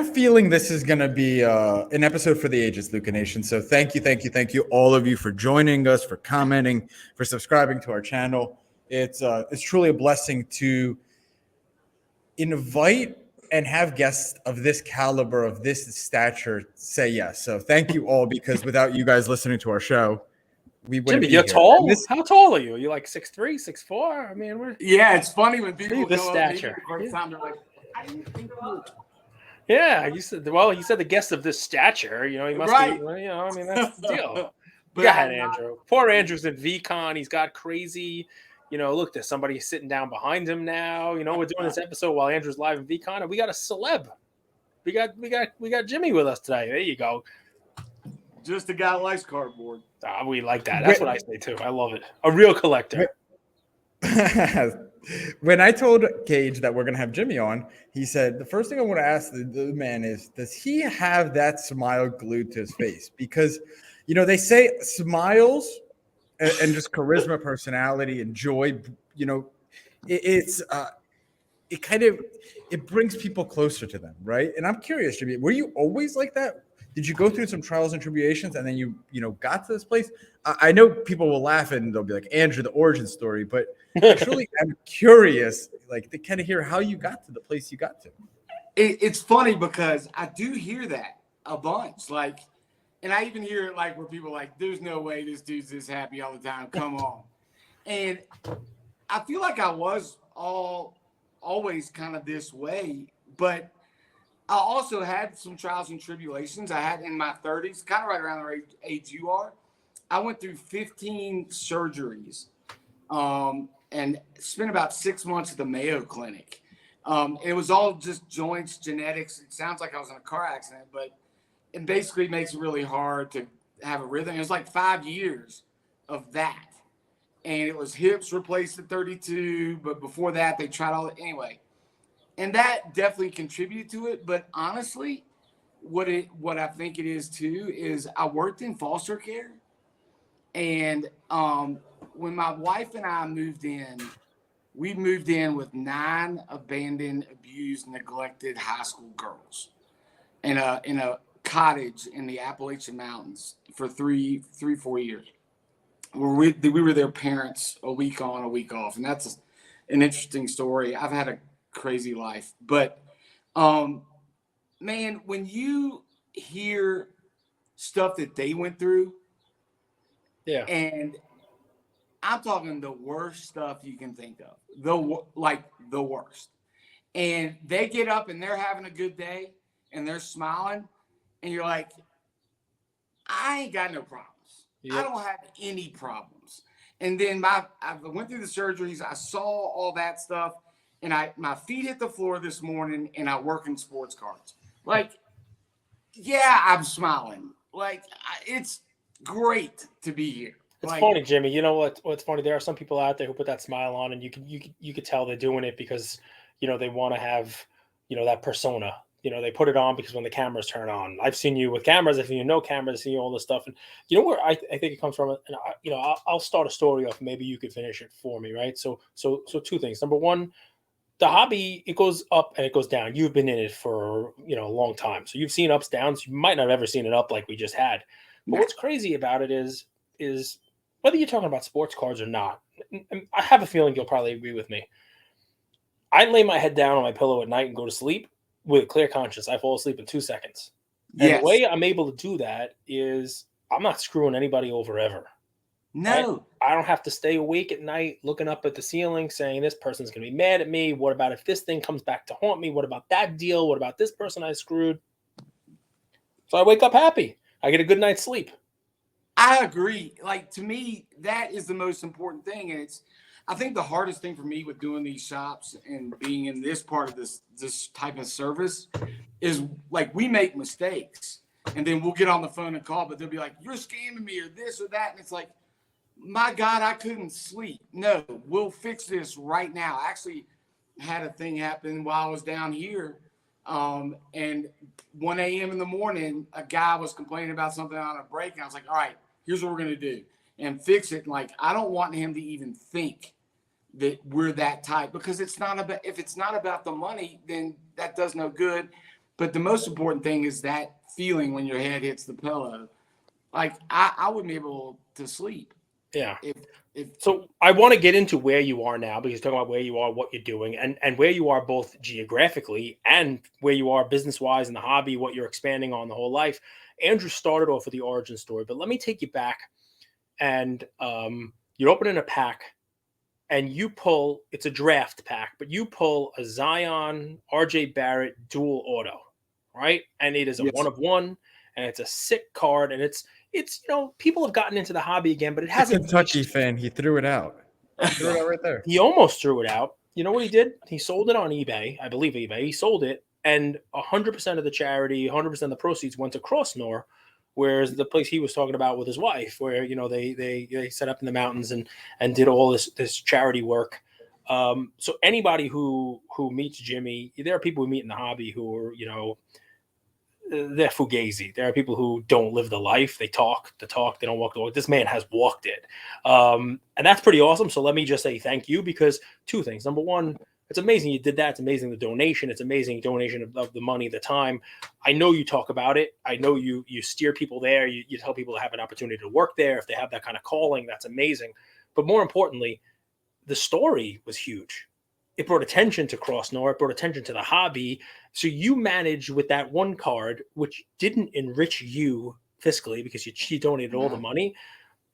a feeling this is going to be an episode for the ages, Luca Nation. So thank you, all of you for joining us, for commenting, for subscribing to our channel. It's truly a blessing to invite and have guests of this caliber, of this stature, say yes. So thank you all, because without you guys listening to our show, we wouldn't Jimmy, be you're here. tall. How tall are you? You like 6'3", 6'4"? I mean, it's funny when people this go stature. Up the first time, they're like, "I didn't think you were." Yeah, you said the guest of this stature. You know, he must Right. be. You know, I mean, that's the deal. But Go ahead, Andrew. Poor Andrew's in VCon. He's got crazy. You know, look, there's somebody sitting down behind him now. You know, we're doing this episode while Andrew's live in VCon, and we got a celeb. We got Jimmy with us today. There you go. Just a guy who likes cardboard. We like that. That's what I say too. I love it. A real collector. When I told Cage that we're going to have Jimmy on, he said, the first thing I want to ask the man is, does he have that smile glued to his face? Because, you know, they say smiles and just charisma, personality, and joy, you know, it brings people closer to them, right? And I'm curious, Jimmy, were you always like that? Did you go through some trials and tribulations and then you got to this place? I know people will laugh and they'll be like, Andrew, the origin story, but I truly am curious, like, to kind of hear how you got to the place you got to. It's funny because I do hear that a bunch. Like, and I even hear it like where people are like, there's no way this dude's this happy all the time. Come on. And I feel like I was always kind of this way, but I also had some trials and tribulations. I had in my 30s, kind of right around the age you are. I went through 15 surgeries and spent about 6 months at the Mayo Clinic. It was all just joints, genetics. It sounds like I was in a car accident, but it basically makes it really hard to have a rhythm. It was like 5 years of that. And it was hips replaced at 32, but before that, they tried all – anyway. And that definitely contributed to it. But honestly, what I think it is too is I worked in foster care. And when my wife and I moved in, we moved in with 9 abandoned, abused, neglected high school girls in a cottage in the Appalachian Mountains for 4 years. Where we were their parents a week on, a week off. And that's an interesting story. I've had a crazy life, but man, when you hear stuff that they went through, and I'm talking the worst stuff you can think of, the worst, and they get up and they're having a good day and they're smiling, and you're like, I ain't got no problems. I don't have any problems. And then I went through the surgeries, I saw all that stuff. And my feet hit the floor this morning, and I work in sports cards. Like, yeah, I'm smiling. Like, it's great to be here. It's funny, Jimmy. You know what's funny? There are some people out there who put that smile on, and you could tell they're doing it because, you know, they want to have, you know, that persona. You know, they put it on because when the cameras turn on. I've seen you with cameras. I've seen you no cameras. I've seen you all this stuff. And you know where I think it comes from? And I'll start a story off. Maybe you could finish it for me, right? So two things. Number one, the hobby, it goes up and it goes down. You've been in it for, you know, a long time. So you've seen ups, downs. You might not have ever seen it up like we just had. But what's crazy about it is whether you're talking about sports cards or not, and I have a feeling you'll probably agree with me. I lay my head down on my pillow at night and go to sleep with a clear conscience. I fall asleep in 2 seconds. And the way I'm able to do that is I'm not screwing anybody over ever. No. I don't have to stay awake at night looking up at the ceiling saying this person's going to be mad at me. What about if this thing comes back to haunt me? What about that deal? What about this person I screwed? So I wake up happy. I get a good night's sleep. I agree. Like, to me, that is the most important thing. And I think the hardest thing for me with doing these shops and being in this part of this type of service is, like, we make mistakes. And then we'll get on the phone and call, but they'll be like, you're scamming me or this or that. And it's like, my God, I couldn't sleep. No, we'll fix this right now. I actually had a thing happen while I was down here. And 1 a.m. in the morning, a guy was complaining about something on a break. And I was like, all right, here's what we're going to do and fix it. And, like, I don't want him to even think that we're that type, because it's not about, if it's not about the money, then that does no good. But the most important thing is that feeling when your head hits the pillow. Like I wouldn't be able to sleep Yeah. if So I want to get into where you are now because you're talking about where you are, what you're doing, and where you are both geographically and where you are business wise in the hobby, what you're expanding on the whole life. Andrew started off with the origin story, but let me take you back. And you're opening a pack, and you pull. It's a draft pack, but you pull a Zion RJ Barrett dual auto, right? And it is a yes. 1 of 1, and it's a sick card, and it's people have gotten into the hobby again, but it The hasn't Kentucky reached. fan, he threw it out. Threw it out right there. He almost threw it out. You know what he did? He sold it on eBay, I believe eBay. He sold it, and 100% of the charity, 100% of the proceeds went to Crossnor, whereas the place he was talking about with his wife, where they set up in the mountains and did all this charity work. So anybody who meets Jimmy, there are people we meet in the hobby who are they're fugazi. There are people who don't live the life. They talk the talk. They don't walk the walk. This man has walked it. And that's pretty awesome. So let me just say thank you, because 2 things. Number one, it's amazing you did that. It's amazing the donation. It's amazing donation of the money, the time. I know you talk about it. I know you steer people there. You tell people to have an opportunity to work there if they have that kind of calling. That's amazing. But more importantly, the story was huge. It brought attention to Crossnor. It brought attention to the hobby. So you managed with that 1 card, which didn't enrich you fiscally because you donated all the money,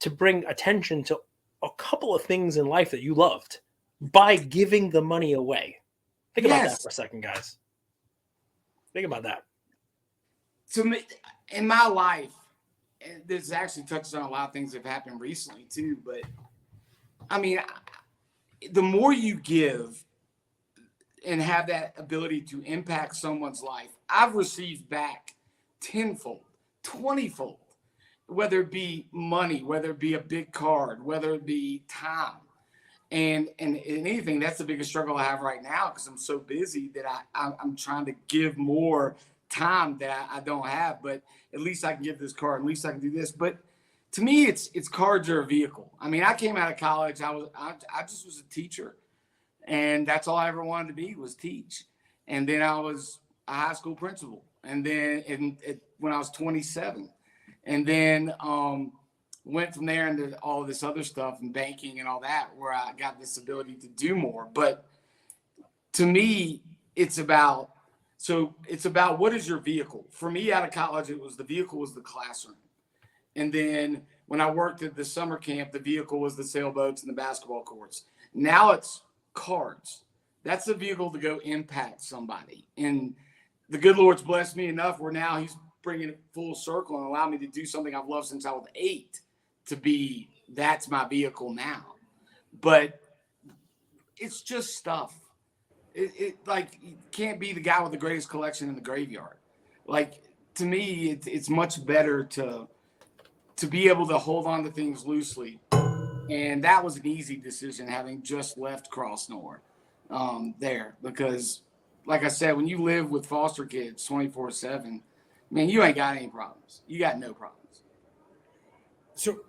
to bring attention to a couple of things in life that you loved by giving the money away. Think about that for a second, guys. Think about that. To me, in my life, and this actually touches on a lot of things that have happened recently too, but I mean, the more you give and have that ability to impact someone's life, I've received back tenfold, 20-fold, whether it be money, whether it be a big card, whether it be time. And anything, that's the biggest struggle I have right now, because I'm so busy that I'm trying to give more time that I don't have. But at least I can give this card. At least I can do this. But to me, it's cards are a vehicle. I mean, I came out of college. I just was a teacher. And that's all I ever wanted to be, was teach. And then I was a high school principal. And then when I was 27, and then went from there into all this other stuff and banking and all that, where I got this ability to do more. But to me, it's about what is your vehicle? For me, out of college, the vehicle was the classroom. And then when I worked at the summer camp, the vehicle was the sailboats and the basketball courts. Now it's cards. That's the vehicle to go impact somebody. And the good Lord's blessed me enough where now he's bringing it full circle and allowed me to do something I've loved since I was 8 that's my vehicle now. But it's just stuff. It like, you can't be the guy with the greatest collection in the graveyard. Like, to me, it's much better to be able to hold on to things loosely. And that was an easy decision, having just left Crossnor there, because, like I said, when you live with foster kids 24/7, man, you ain't got any problems. You got no problems. So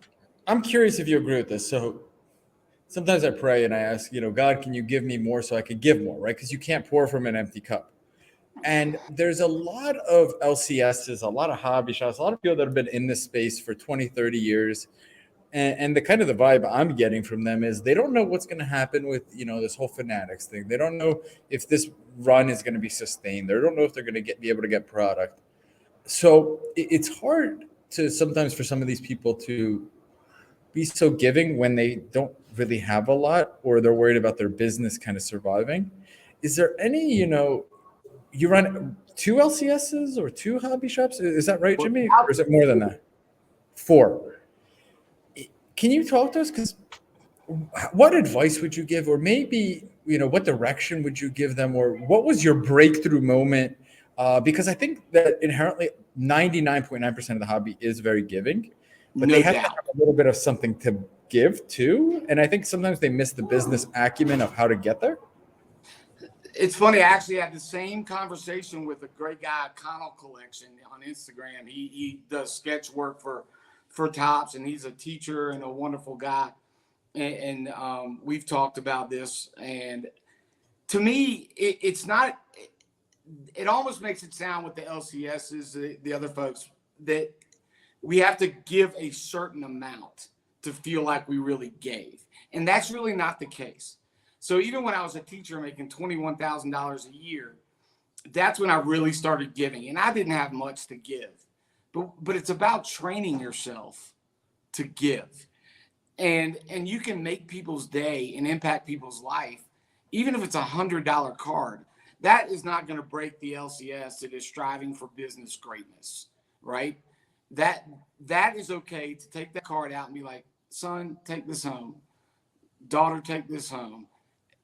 I'm curious if you agree with this. So sometimes I pray and I ask, God, can you give me more so I could give more, right? Because you can't pour from an empty cup. And there's a lot of LCSs, a lot of hobby shops, a lot of people that have been in this space for 20, 30 years. And the kind of the vibe I'm getting from them is they don't know what's going to happen with, this whole Fanatics thing. They don't know if this run is going to be sustained. They don't know if they're going to be able to get product. So it's hard to sometimes for some of these people to be so giving when they don't really have a lot, or they're worried about their business kind of surviving. Is there any, you run 2 LCSs or 2 hobby shops? Is that right, Jimmy? Or is it more than that? 4. Can you talk to us? Because what advice would you give, or maybe, what direction would you give them, or what was your breakthrough moment? Because I think that inherently 99.9% of the hobby is very giving, but they have to have a little bit of something to give too. And I think sometimes they miss the business acumen of how to get there. It's funny. I actually had the same conversation with a great guy, Connell Collection, on Instagram. He does sketch work for Tops, and he's a teacher and a wonderful guy. And we've talked about this. And to me, it's not it almost makes it sound with the LCSs, the other folks, that we have to give a certain amount to feel like we really gave. And that's really not the case. So even when I was a teacher making $21,000 a year, that's when I really started giving. And I didn't have much to give. But it's about training yourself to give. And you can make people's day and impact people's life, even if it's $100 card. That is not going to break the LCS that is striving for business greatness, right? That is okay to take that card out and be like, son, take this home. Daughter, take this home.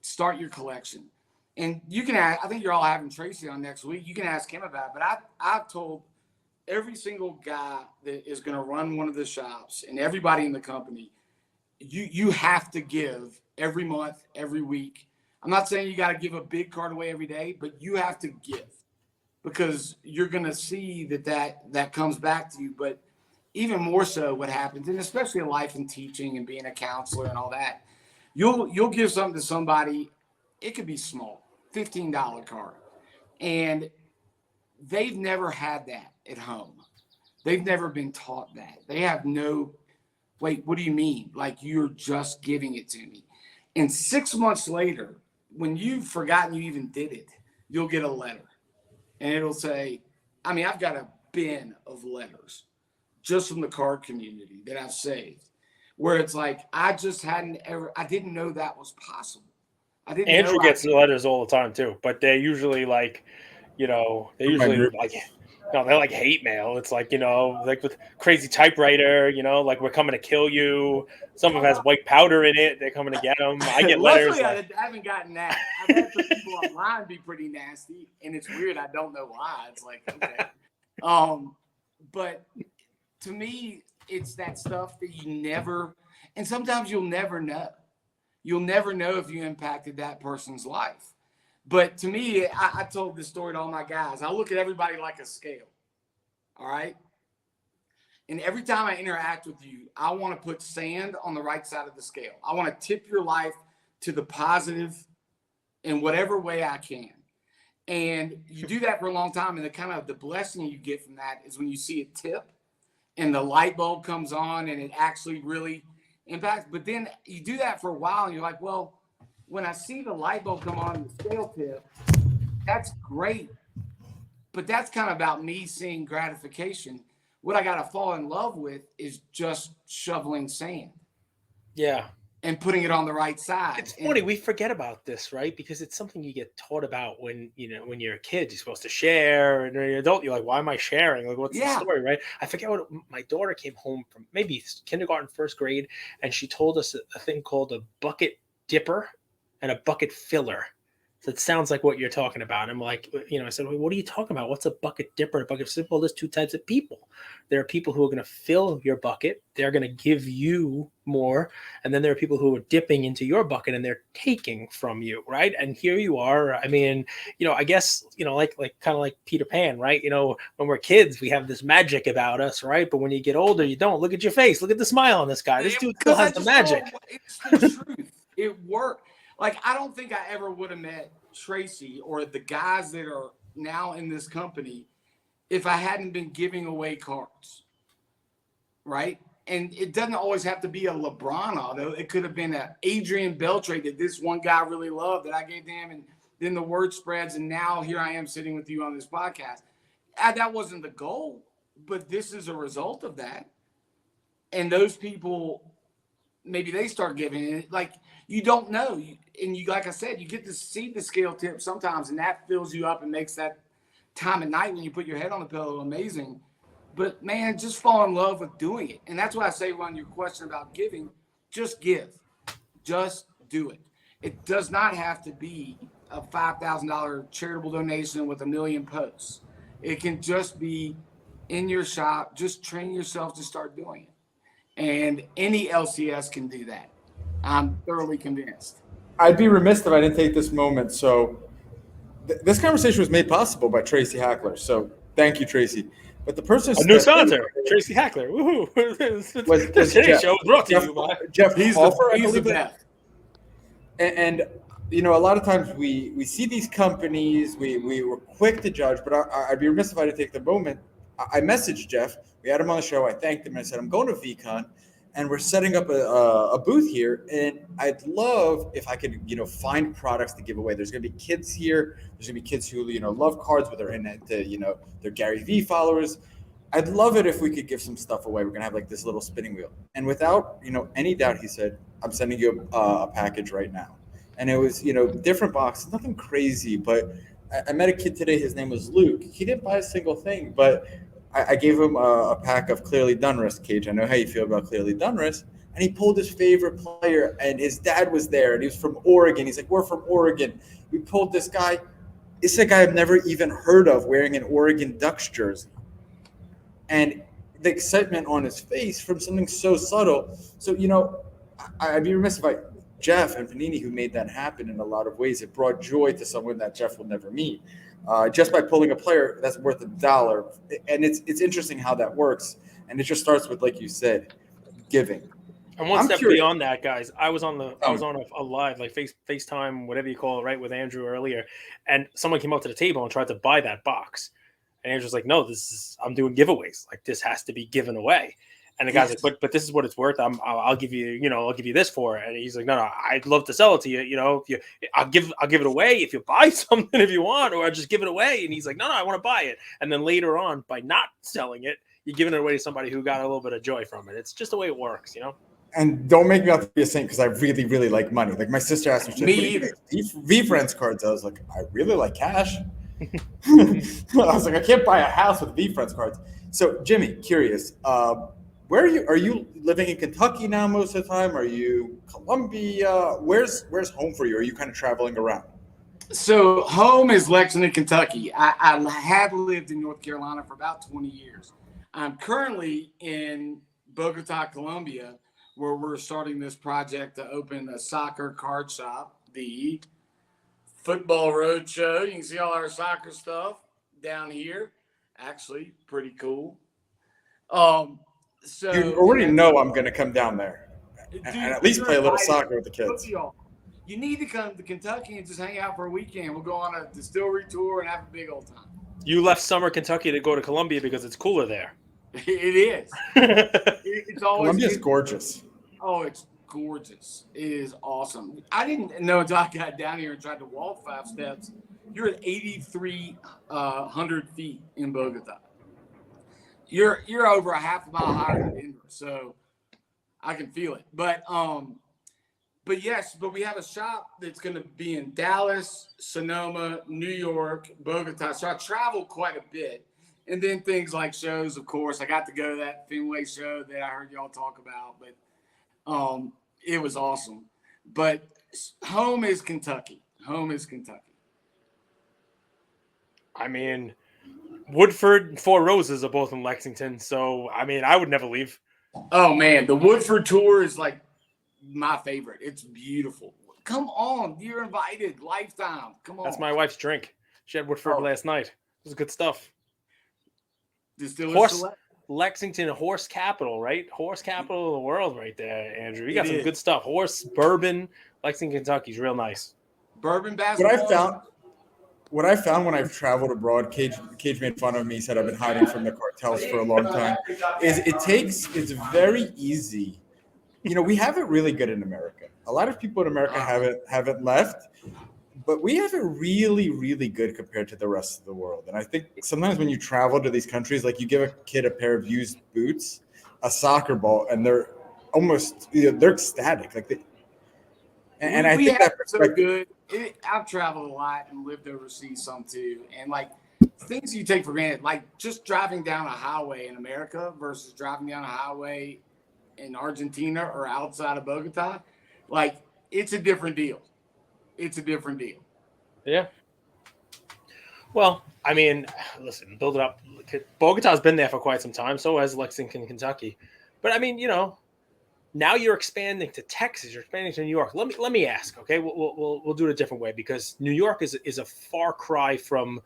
Start your collection. And you can ask, I think you're all having Tracy on next week. You can ask him about it. But I've told every single guy that is going to run one of the shops and everybody in the company, you have to give every month, every week. I'm not saying you got to give a big card away every day, but you have to give, because you're going to see that comes back to you. But even more so what happens, and especially in life and teaching and being a counselor and all that, you'll give something to somebody. It could be small, $15 card. And they've never had that at home. They've never been taught that. They have no, wait, what do you mean? Like, you're just giving it to me. And 6 months later, when you've forgotten you even did it, you'll get a letter. And it'll say, I mean, I've got a bin of letters just from the card community that I've saved, where it's like, I didn't know that was possible. Andrew gets the letters all the time too, but they're usually like, they're like hate mail. It's like, like with crazy typewriter, like, we're coming to kill you. Some of them has white powder in it. They're coming to get them. I get letters. I haven't gotten that. I've had some people online be pretty nasty, and it's weird. I don't know why. It's like, okay. But to me, it's that stuff that you never, and sometimes you'll never know. You'll never know if you impacted that person's life. But to me, I told this story to all my guys. I look at everybody like a scale. All right. And every time I interact with you, I want to put sand on the right side of the scale. I want to tip your life to the positive in whatever way I can. And you do that for a long time. And the blessing you get from that is when you see it tip and the light bulb comes on and it actually really impacts. But then you do that for a while and you're like, well, when I see the light bulb come on the scale tip, that's great. But that's kind of about me seeing gratification. What I got to fall in love with is just shoveling sand. Yeah. And putting it on the right side. It's funny, we forget about this, right? Because it's something you get taught about when you're a kid. You're supposed to share, and when you're an adult, you're like, why am I sharing? Like, what's the story, right? I forget what my daughter came home from, maybe kindergarten, first grade, and she told us a thing called a bucket dipper and a bucket filler. So it sounds like what you're talking about. I'm like, I said, well, what are you talking about? What's a bucket dipper? A bucket filler? Well, there's two types of people. There are people who are going to fill your bucket. They're going to give you more. And then there are people who are dipping into your bucket and they're taking from you, right? And here you are. I mean, I guess, like kind of like Peter Pan, right? When we're kids, we have this magic about us, right? But when you get older, you don't. Look at your face. Look at the smile on this guy. This dude still has the magic. It's the truth. It worked. Like, I don't think I ever would have met Tracy or the guys that are now in this company if I hadn't been giving away cards, right? And it doesn't always have to be a LeBron auto. It could have been an Adrian Beltre that this one guy really loved that I gave to him, and then the word spreads, and now here I am sitting with you on this podcast. That wasn't the goal, but this is a result of that. And those people, maybe they start giving it. Like, you don't know. And like I said, you get to see the scale tip sometimes, and that fills you up and makes that time at night when you put your head on the pillow amazing. But, man, just fall in love with doing it. And that's why I say on your question about giving, just give. Just do it. It does not have to be a $5,000 charitable donation with 1 million posts. It can just be in your shop. Just train yourself to start doing it. And any LCS can do that. I'm thoroughly convinced. I'd be remiss if I didn't take this moment. So this conversation was made possible by Tracy Hackler. So thank you, Tracy. But the person a new sponsor, Tracy Hackler. Woohoo! Today's show brought to you by Jeff. He's Hoffer, the best. And a lot of times we see these companies, we were quick to judge, but I'd be remiss if I didn't take the moment. I messaged Jeff. We had him on the show. I thanked him. I said, I'm going to VCon, and we're setting up a booth here, and I'd love if I could, find products to give away. There's going to be kids here. There's going to be kids who, love cards, but they're into, they're Gary V followers. I'd love it if we could give some stuff away. We're going to have like this little spinning wheel. And without, any doubt, he said, I'm sending you a package right now. And it was, different boxes, nothing crazy, but I met a kid today. His name was Luke. He didn't buy a single thing, but I gave him a pack of Clearly Donruss, Cage. I know how you feel about Clearly Donruss. And he pulled his favorite player, and his dad was there, and he was from Oregon. He's like, we're from Oregon. We pulled this guy. It's a guy I've never even heard of wearing an Oregon Ducks jersey. And the excitement on his face from something so subtle. So, I'd be remiss if Jeff and Panini, who made that happen in a lot of ways, it brought joy to someone that Jeff will never meet. Just by pulling a player that's worth $1. And it's interesting how that works. And it just starts with, like you said, giving. And one step beyond that, guys, I was on a live, like FaceTime, whatever you call it, right, with Andrew earlier. And someone came up to the table and tried to buy that box. And Andrew's like, no, I'm doing giveaways. Like, this has to be given away. And the guy's like, but this is what it's worth. I'll give you, I'll give you this for it. And he's like, no, I'd love to sell it to you. I'll give it away if you buy something if you want, or I'll just give it away. And he's like, no, I want to buy it. And then later on, by not selling it, you're giving it away to somebody who got a little bit of joy from it. It's just the way it works, And don't make me out to be a saint, because I really, really like money. Like, my sister asked me, V Friends cards. I was like, I really like cash. I was like, I can't buy a house with V Friends cards. So, Jimmy, curious, where are you? Are you living in Kentucky now most of the time? Are you Columbia? Where's home for you? Are you kind of traveling around? So home is Lexington, Kentucky. I have lived in North Carolina for about 20 years. I'm currently in Bogota, Colombia, where we're starting this project to open a soccer card shop, the Football Roadshow. You can see all our soccer stuff down here. Actually, pretty cool. So you already know I'm going to come down there and at least play a little soccer with the kids. You need to come to Kentucky and just hang out for a weekend. We'll go on a distillery tour and have a big old time. You left summer Kentucky to go to Columbia because it's cooler there. It is. It's always Columbia's gorgeous. Oh, it's gorgeous. It is awesome. I didn't know until I got down here and tried to walk 5 steps. You're at 8,300 feet in Bogota. You're over a half a mile higher than Denver, so I can feel it. But we have a shop that's going to be in Dallas, Sonoma, New York, Bogota. So I travel quite a bit, and then things like shows. Of course, I got to go to that Fenway show that I heard y'all talk about, but it was awesome. But home is Kentucky. Home is Kentucky. I mean, Woodford and Four Roses are both in Lexington, so I mean, I would never leave. Oh man, the Woodford tour is like my favorite. It's beautiful. Come on, you're invited. Lifetime. Come on. That's my wife's drink. She had Woodford last night. It was good stuff. Lexington, horse capital, right? Horse capital of the world, right there, Andrew. You got some good stuff. Horse, bourbon. Lexington, Kentucky's real nice. Bourbon basketball. What I found when I've traveled abroad, Cage made fun of me, said I've been hiding from the cartels for a long time, is it's very easy. We have it really good in America. A lot of people in America haven't left, but we have it really, really good compared to the rest of the world. And I think sometimes when you travel to these countries, like you give a kid a pair of used boots, a soccer ball, and they're almost, they're ecstatic. Like I think that's so good. I've traveled a lot and lived overseas some too. And like things you take for granted, like just driving down a highway in America versus driving down a highway in Argentina or outside of Bogota, like it's a different deal. It's a different deal. Yeah. Well, I mean, listen, build it up. Bogota's been there for quite some time. So has Lexington, Kentucky. But I mean, now you're expanding to Texas. You're expanding to New York. Let me ask. Okay, we'll do it a different way, because New York is a far cry from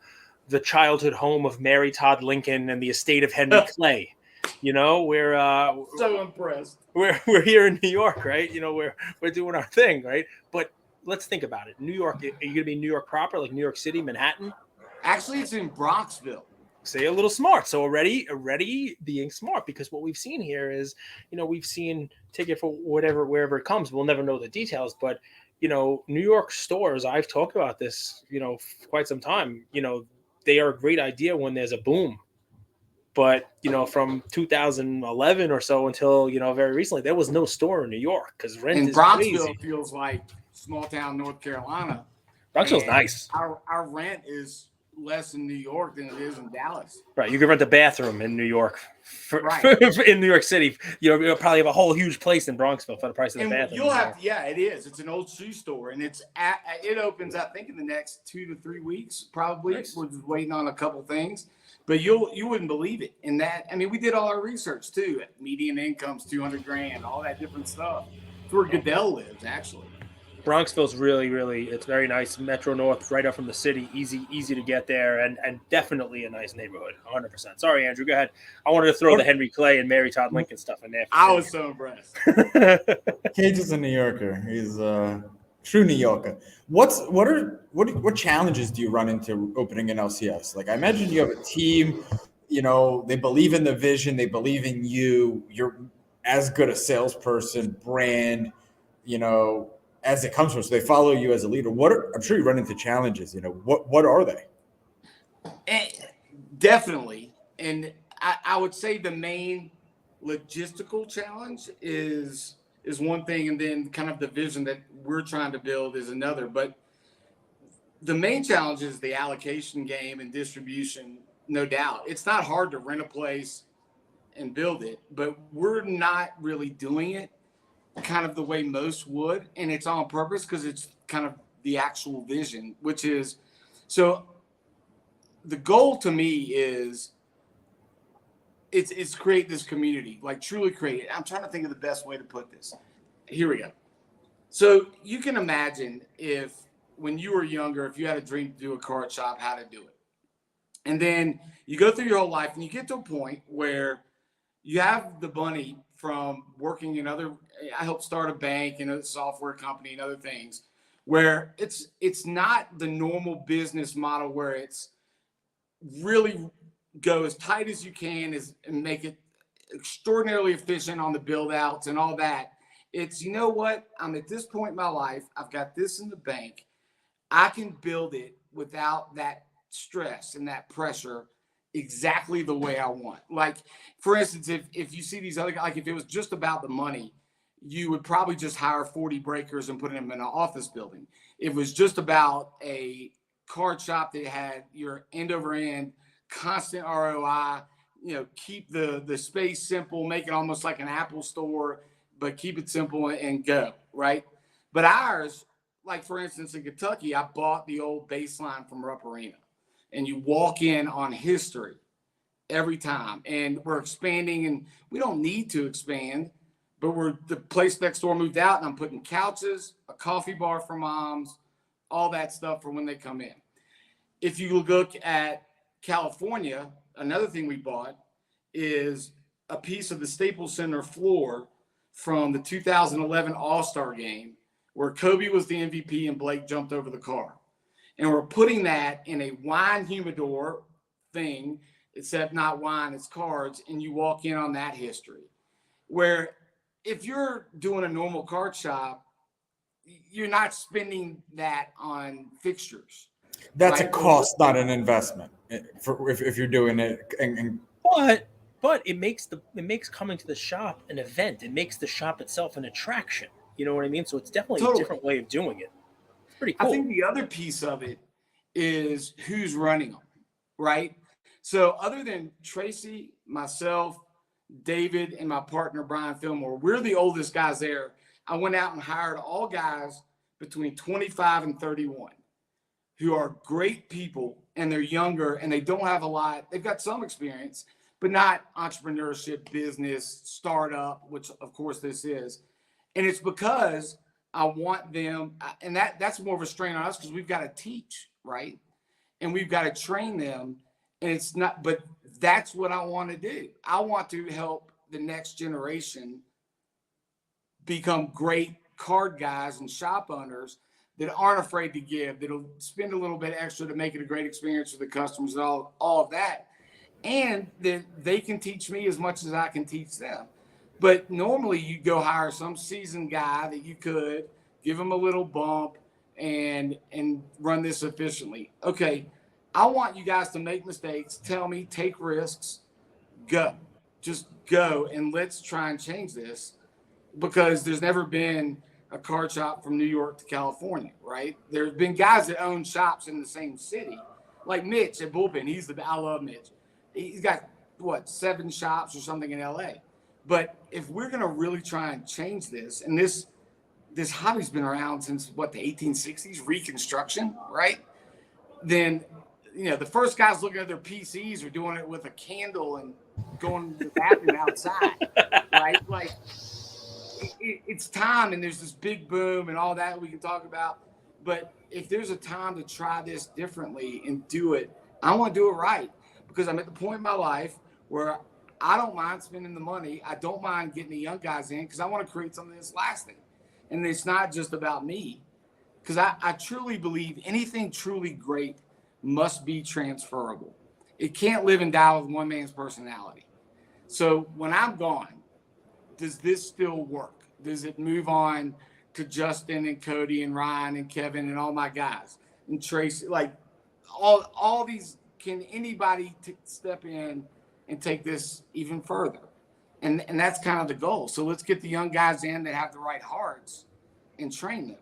the childhood home of Mary Todd Lincoln and the estate of Henry Clay. We're so impressed. We're here in New York, right? We're doing our thing, right? But let's think about it. New York, are you going to be in New York proper, like New York City, Manhattan? Actually, it's in Bronxville. Say a little smart. So already being smart, because what we've seen here is, we've seen take it for wherever it comes. We'll never know the details, but New York stores, I've talked about this, for quite some time, they are a great idea when there's a boom. But, from 2011 or so until, very recently, there was no store in New York because rent And is Bronxville crazy. feels like small town North Carolina. Bronxville's And nice. Our rent is less in New York than it is in Dallas. Right. You can rent a bathroom in New York. Right. In New York City, you'll probably have a whole huge place in Bronxville for the price of the And bathroom. you'll have, yeah, it is. It's an old shoe store, and it opens, I think, in the next 2 to 3 weeks, probably. Nice. We're just waiting on a couple things, but you wouldn't believe it. And that, I mean, we did all our research too. Median income's $200,000, all that different stuff. It's where Goodell lives, actually. Bronxville's really, really, it's very nice. Metro North, right up from the city, easy to get there, and definitely a nice neighborhood, 100%. Sorry, Andrew, go ahead. I wanted to throw the Henry Clay and Mary Todd Lincoln stuff in there. I was so impressed. Cage is a New Yorker. He's a true New Yorker. What challenges do you run into opening an LCS? Like, I imagine you have a team, they believe in the vision, they believe in you. You're as good a salesperson, brand, as it comes from. So they follow you as a leader. I'm sure you run into challenges. What are they? Definitely. And I would say the main logistical challenge is one thing, and then kind of the vision that we're trying to build is another. But the main challenge is the allocation game and distribution, no doubt. It's not hard to rent a place and build it, but we're not really doing it kind of the way most would, and it's on purpose because it's kind of the actual vision, which is, so the goal to me is it's create this community, like truly create it. I'm trying to think of the best way to put this. Here we go. So you can imagine if when you were younger, if you had a dream to do a card shop, how to do it. And then you go through your whole life and you get to a point where you have the money from working in I helped start a bank and a software company and other things, where it's not the normal business model where it's really go as tight as you can and make it extraordinarily efficient on the build outs and all that. It's, I'm at this point in my life, I've got this in the bank. I can build it without that stress and that pressure exactly the way I want. Like, for instance, if you see these other guys, like if it was just about the money, you would probably just hire 40 breakers and put them in an office building. If it was just about a card shop that had your end over end, constant ROI, keep the space simple, make it almost like an Apple store, but keep it simple and go, right? But ours, like for instance, in Kentucky, I bought the old baseline from Rupp Arena. And you walk in on history every time. And we're expanding, and we don't need to expand, but the place next door moved out, and I'm putting couches, a coffee bar for moms, all that stuff for when they come in. If you look at California, another thing we bought is a piece of the Staples Center floor from the 2011 All-Star game where Kobe was the MVP and Blake jumped over the car. And we're putting that in a wine humidor thing, except not wine, it's cards, and you walk in on that history. Where if you're doing a normal card shop, you're not spending that on fixtures. That's right? a cost, not an investment. If you're doing it, but it makes coming to the shop an event. It makes the shop itself an attraction. You know what I mean? So it's definitely a different way of doing it. Pretty cool. I think the other piece of it is who's running them, right? So other than Tracy, myself, David, and my partner, Brian Fillmore, we're the oldest guys there. I went out and hired all guys between 25 and 31 who are great people, and they're younger, and they don't have a lot. They've got some experience, but not entrepreneurship, business, startup, which of course this is. And it's because I want them, and that's more of a strain on us because we've got to teach, right? And we've got to train them. And it's not, but that's what I want to do. I want to help the next generation become great card guys and shop owners that aren't afraid to give, that'll spend a little bit extra to make it a great experience for the customers and all of that. And that they can teach me as much as I can teach them. But normally you go hire some seasoned guy that you could give him a little bump and run this efficiently. Okay, I want you guys to make mistakes, tell me, take risks, go. Just go, and let's try and change this, because there's never been a card shop from New York to California, right? There's been guys that own shops in the same city, like Mitch at Bullpen. I love Mitch. He's got, 7 shops or something in LA. But if we're going to really try and change this, and this hobby's been around since the 1860s, Reconstruction, right? Then, the first guys looking at their PCs are doing it with a candle and going to the bathroom outside, right? Like, it's time, and there's this big boom and all that we can talk about. But if there's a time to try this differently and do it, I want to do it right, because I'm at the point in my life where I don't mind spending the money. I don't mind getting the young guys in, because I want to create something that's lasting. And it's not just about me, because I truly believe anything truly great must be transferable. It can't live and die with one man's personality. So when I'm gone, does this still work? Does it move on to Justin and Cody and Ryan and Kevin and all my guys and Tracy? Like all these, can anybody step in and take this even further? And that's kind of the goal. So let's get the young guys in that have the right hearts and train them,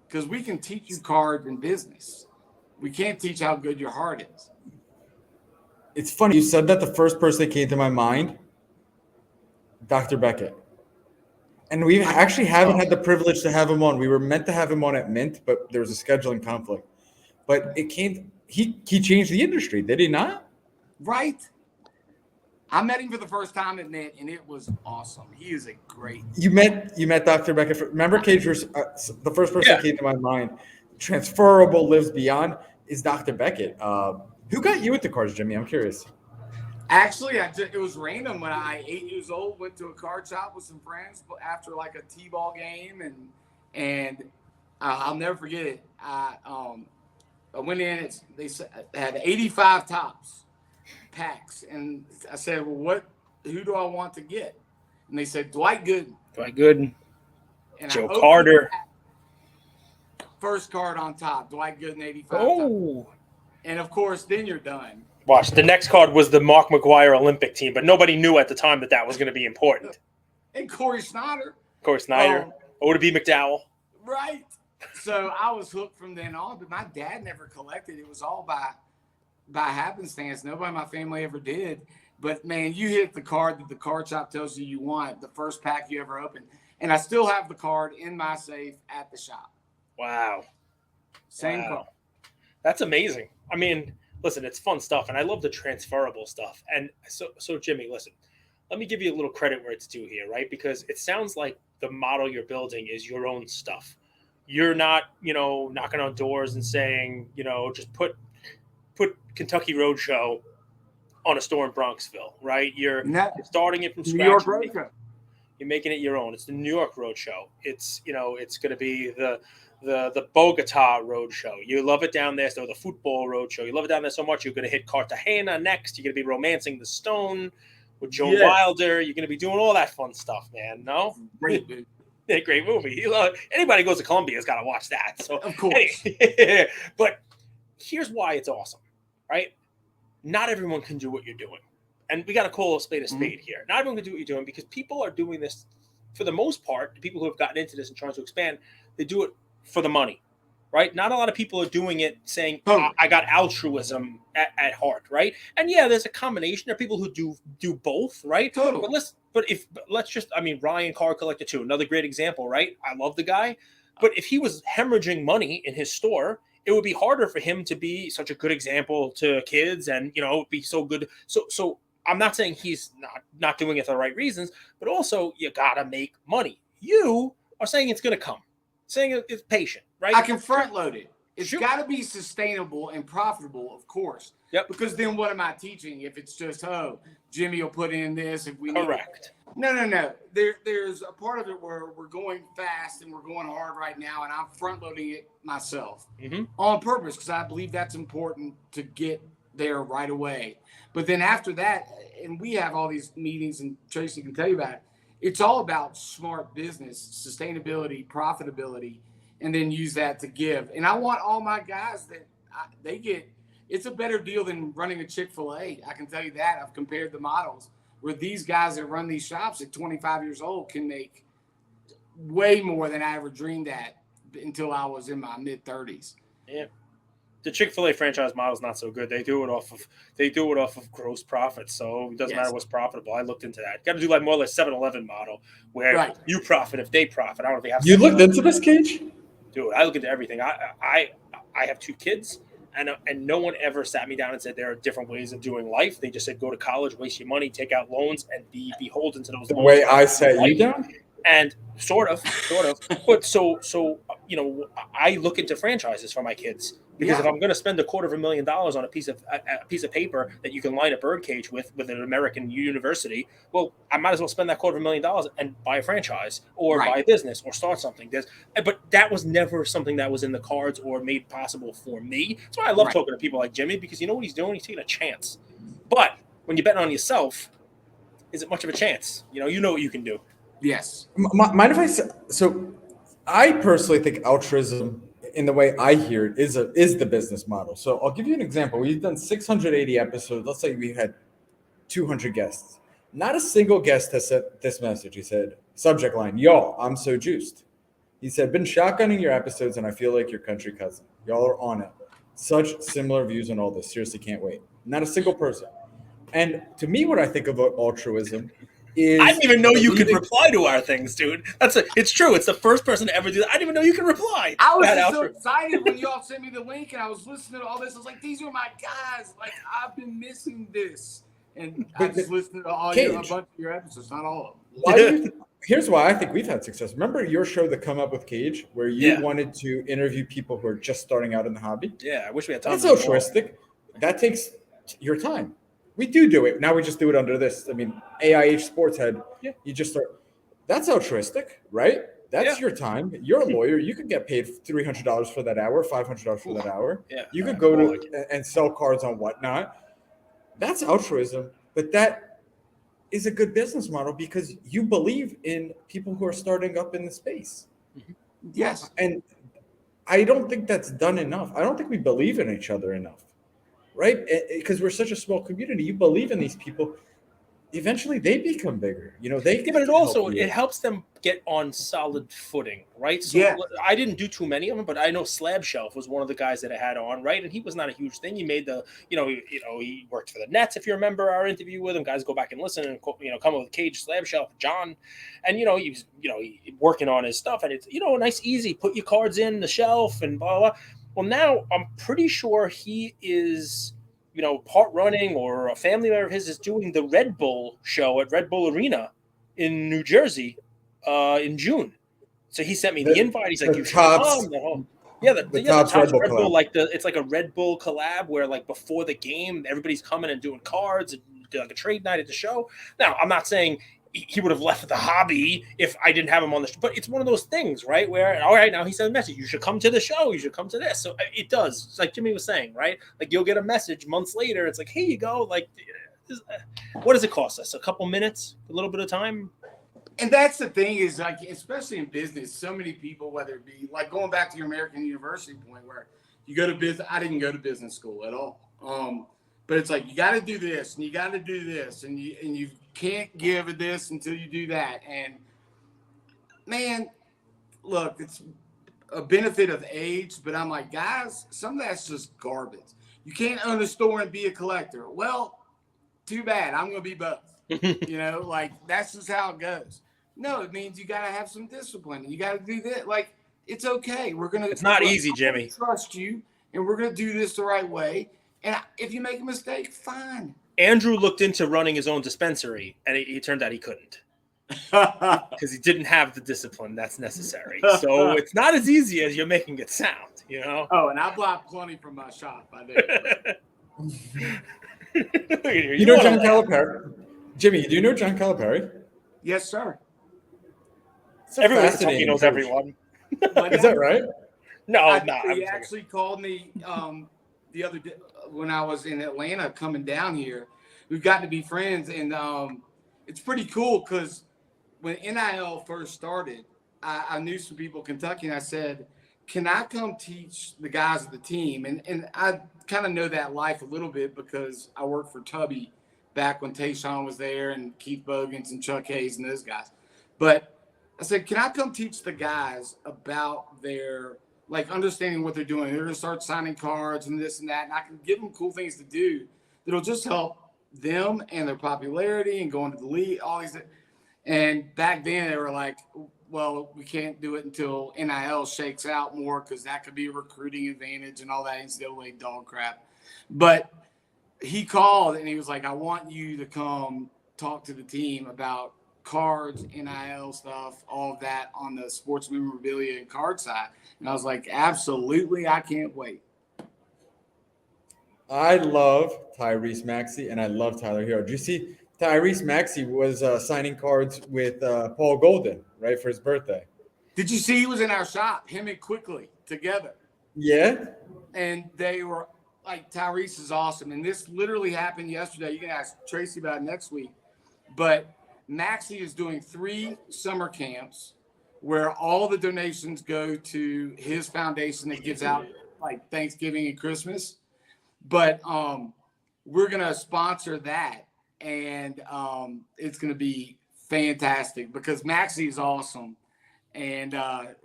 because we can teach you cards and business. We can't teach how good your heart is. It's funny you said that. The first person that came to my mind, Dr. Beckett. And we actually haven't had the privilege to have him on. We were meant to have him on at Mint, but there was a scheduling conflict. But he changed the industry, did he not? Right. I met him for the first time at Mint, and it was awesome. He is a great. You met Dr. Beckett. Remember, Cagers? The first person that came to my mind, transferable, lives beyond, is Dr. Beckett. Who got you into cards, Jimmy? I'm curious. Actually, it was random. When I 8 years old, went to a card shop with some friends after like a t-ball game, and I'll never forget it. I went in. They had 85 tops packs, and I said, "Well, who do I want to get?" And they said, "Dwight Gooden." Dwight Gooden. And Joe Carter. First card on top, Dwight Gooden, 85. Oh. And of course, then you're done. Watch, the next card was the Mark McGuire Olympic team, but nobody knew at the time that was going to be important. And Corey Snyder. O.B. McDowell. Right. So I was hooked from then on, but my dad never collected. It was all by happenstance. Nobody in my family ever did. But, man, you hit the card that the card shop tells you want, the first pack you ever opened. And I still have the card in my safe at the shop. Wow. Same card. That's amazing. I mean, listen, it's fun stuff, and I love the transferable stuff. And so Jimmy, listen, let me give you a little credit where it's due here, right? Because it sounds like the model you're building is your own stuff. You're not, knocking on doors and saying, just put Kentucky Roadshow on a store in Bronxville, right? You're starting it from scratch. New York Roadshow. You're making it your own. It's the New York Roadshow. It's, it's going to be the Bogota Roadshow. You love it down there. So the football Roadshow. You love it down there so much. You're going to hit Cartagena next. You're going to be romancing the Stone with Joan Wilder. You're going to be doing all that fun stuff, man. No? Great movie. Yeah, great movie. Anybody who goes to Columbia has got to watch that. So of course. But here's why it's awesome, right? Not everyone can do what you're doing. And we got to call a spade here. Not everyone can do what you're doing, because people are doing this, for the most part, the people who have gotten into this and trying to expand, they do it for the money, right? Not a lot of people are doing it saying, I got altruism at heart, right? And yeah, there's a combination. There are people who do both, right? Totally. But let's just, Ryan Card Collector 2, another great example, right? I love the guy. But if he was hemorrhaging money in his store, it would be harder for him to be such a good example to kids and, be so good. So I'm not saying he's not doing it for the right reasons, but also you got to make money. You are saying it's going to come, saying it's patient, right? I can front load it. It's got to be sustainable and profitable, of course. Yep. Because then what am I teaching if it's just, Jimmy will put in this if we Correct. need it. No. There's a part of it where we're going fast and we're going hard right now, and I'm front loading it myself on purpose because I believe that's important to get there right away. But then after that, and we have all these meetings, and Tracy can tell you about it. It's all about smart business, sustainability, profitability, and then use that to give. And I want all my guys that they get. It's a better deal than running a Chick-fil-A. I can tell you that. I've compared the models where these guys that run these shops at 25 years old can make way more than I ever dreamed at until I was in my mid-30s. Yeah. The Chick-fil-A franchise model is not so good. They do it off of gross profits, so it doesn't matter what's profitable. I looked into that. Got to do like more like 7-Eleven model where you profit if they profit. I don't know if they have. You looked into this, Cage? Dude, I look into everything. I have 2 kids. And no one ever sat me down and said there are different ways of doing life. They just said go to college, waste your money, take out loans, and be beholden to those. The way I sat you down, and sort of. But so I look into franchises for my kids because if I'm going to spend $250,000 on a piece of paper that you can line a birdcage with an American university, well, I might as well spend that $250,000 and buy a franchise or buy a business or start something. But that was never something that was in the cards or made possible for me. That's why I love talking to people like Jimmy, because you know what he's doing? He's taking a chance. But when you're betting on yourself, is it much of a chance? You know what you can do. Yes. Mind if I say, so I personally think altruism, in the way I hear it, is the business model. So I'll give you an example. We've done 680 episodes. Let's say we had 200 guests. Not a single guest has said this message. He said, subject line, y'all, I'm so juiced. He said, been shotgunning your episodes and I feel like your country cousin. Y'all are on it. Such similar views on all this. Seriously, can't wait. Not a single person. And to me, what I think about altruism is, I didn't even know you could reply to our things, dude. It's true. It's the first person to ever do that. I didn't even know you could reply. I was so excited when y'all sent me the link and I was listening to all this. I was like, these are my guys. Like, I've been missing this. And I just listened to a bunch of your episodes, not all of them. Here's why I think we've had success. Remember your show, The Come Up with Cage, where you wanted to interview people who are just starting out in the hobby? Yeah, I wish we had time. That's altruistic. That takes your time. We do it. Now we just do it under this. I mean, AIH Sports Head, you just start. That's altruistic, right? That's your time. You're a lawyer. You could get paid $300 for that hour, $500 for that hour. Yeah. You could go to and sell cards on whatnot. That's altruism. But that is a good business model because you believe in people who are starting up in the space. Yes. And I don't think that's done enough. I don't think we believe in each other enough. Right? Because we're such a small community. You believe in these people. Eventually they become bigger. But it helps them get on solid footing, right? So I didn't do too many of them, but I know Slab Shelf was one of the guys that I had on, right? And he was not a huge thing. He made he worked for the Nets, if you remember our interview with him. Guys, go back and listen and come up with Cage, Slab Shelf, John. And he was working on his stuff, and it's nice, easy, put your cards in the shelf and blah blah. Well, now I'm pretty sure he is part running, or a family member of his is doing the Red Bull show at Red Bull Arena in New Jersey in June. So he sent me the invite. He's like, you should come. The Topps Red Bull, it's like a Red Bull collab where like before the game, everybody's coming and doing cards and like a trade night at the show. Now, I'm not saying he would have left the hobby if I didn't have him on the show. But it's one of those things, right? Where, all right, now he sent a message. You should come to the show. You should come to this. So it does. It's like Jimmy was saying, right? Like you'll get a message months later. It's like, here you go. Like, what does it cost us? A couple minutes? A little bit of time? And that's the thing is, like, especially in business, so many people, whether it be like going back to your American University point where you go to business. I didn't go to business school at all. But it's like, you got to do this and you got to do this and you can't give this until you do that. And man, look, it's a benefit of age, but I'm like, guys, some of that's just garbage. You can't own a store and be a collector. Well, too bad. I'm going to be both. Like that's just how it goes. No, it means you got to have some discipline and you got to do that. Like, it's okay. It's not easy, Jimmy. Trust you, and we're going to do this the right way. And if you make a mistake, fine. Andrew looked into running his own dispensary, and it turned out he couldn't because he didn't have the discipline that's necessary. So it's not as easy as you're making it sound, Oh, and I bought plenty from my shop. I did. John Calipari? Jimmy, do you know John Calipari? Yes, sir. It's a Everyone in fascinating Kentucky knows coach. everyone. But Is that right? No, he actually called me the other day when I was in Atlanta coming down here. We've gotten to be friends, and it's pretty cool because when NIL first started, I knew some people in Kentucky, and I said, can I come teach the guys of the team? And I kind of know that life a little bit because I worked for Tubby back when Tayshaun was there and Keith Bogans and Chuck Hayes and those guys. But I said, can I come teach the guys about their, like, understanding what they're doing? They're going to start signing cards and this and that. And I can give them cool things to do that'll just help them and their popularity and going to the league, all these things. And back then they were like, well, we can't do it until NIL shakes out more because that could be a recruiting advantage and all that NCAA dog crap. But he called and he was like, I want you to come talk to the team about cards, NIL stuff, all of that on the sports memorabilia and card side. And I was like, absolutely, I can't wait. I love Tyrese Maxey and I love Tyler Hero. Did you see Tyrese Maxey was signing cards with Paul Golden, right, for his birthday? Did you see he was in our shop, him and Quickly together? Yeah. And they were like, Tyrese is awesome. And this literally happened yesterday. You can ask Tracy about it next week. But Maxey is doing 3 summer camps where all the donations go to his foundation that gives out like Thanksgiving and Christmas. But we're going to sponsor that. And it's going to be fantastic because Maxey is awesome. And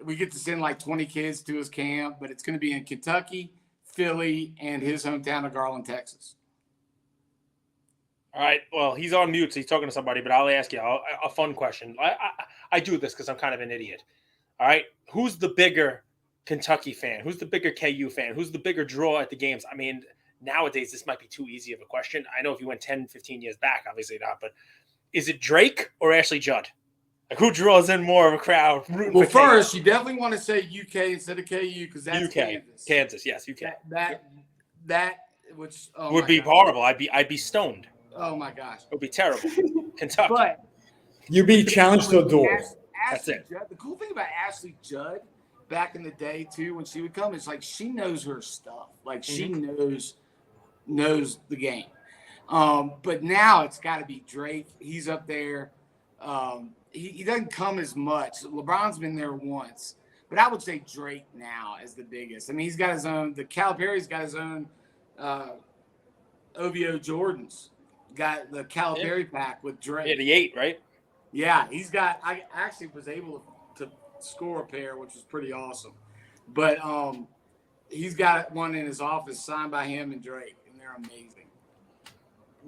we get to send like 20 kids to his camp, but it's going to be in Kentucky, Philly, and his hometown of Garland, Texas. All right. Well, he's on mute, so he's talking to somebody, but I'll ask you a fun question. I do this because I'm kind of an idiot. All right. Who's the bigger Kentucky fan? Who's the bigger KU fan? Who's the bigger draw at the games? I mean, nowadays, this might be too easy of a question. I know if you went 10, 15 years back, obviously not, but is it Drake or Ashley Judd? Like, who draws in more of a crowd? Well, first, you definitely want to say UK instead of KU because that's UK. Kansas. Kansas, yes, UK. That which would be horrible. I'd be stoned. Oh my gosh, it would be terrible. Kentucky, but you'd be challenged to a duel. That's it. Judd, the cool thing about Ashley Judd back in the day too, when she would come, is like she knows her stuff. Like she knows the game. But now it's got to be Drake. He's up there. He doesn't come as much. LeBron's been there once, but I would say Drake now is the biggest. I mean, he's got his own. The Calipari's got his own OVO Jordans. Got the Calipari pack with Drake. Yeah, the 8, right? Yeah, he's got. I actually was able to score a pair, which was pretty awesome. But he's got one in his office signed by him and Drake, and they're amazing.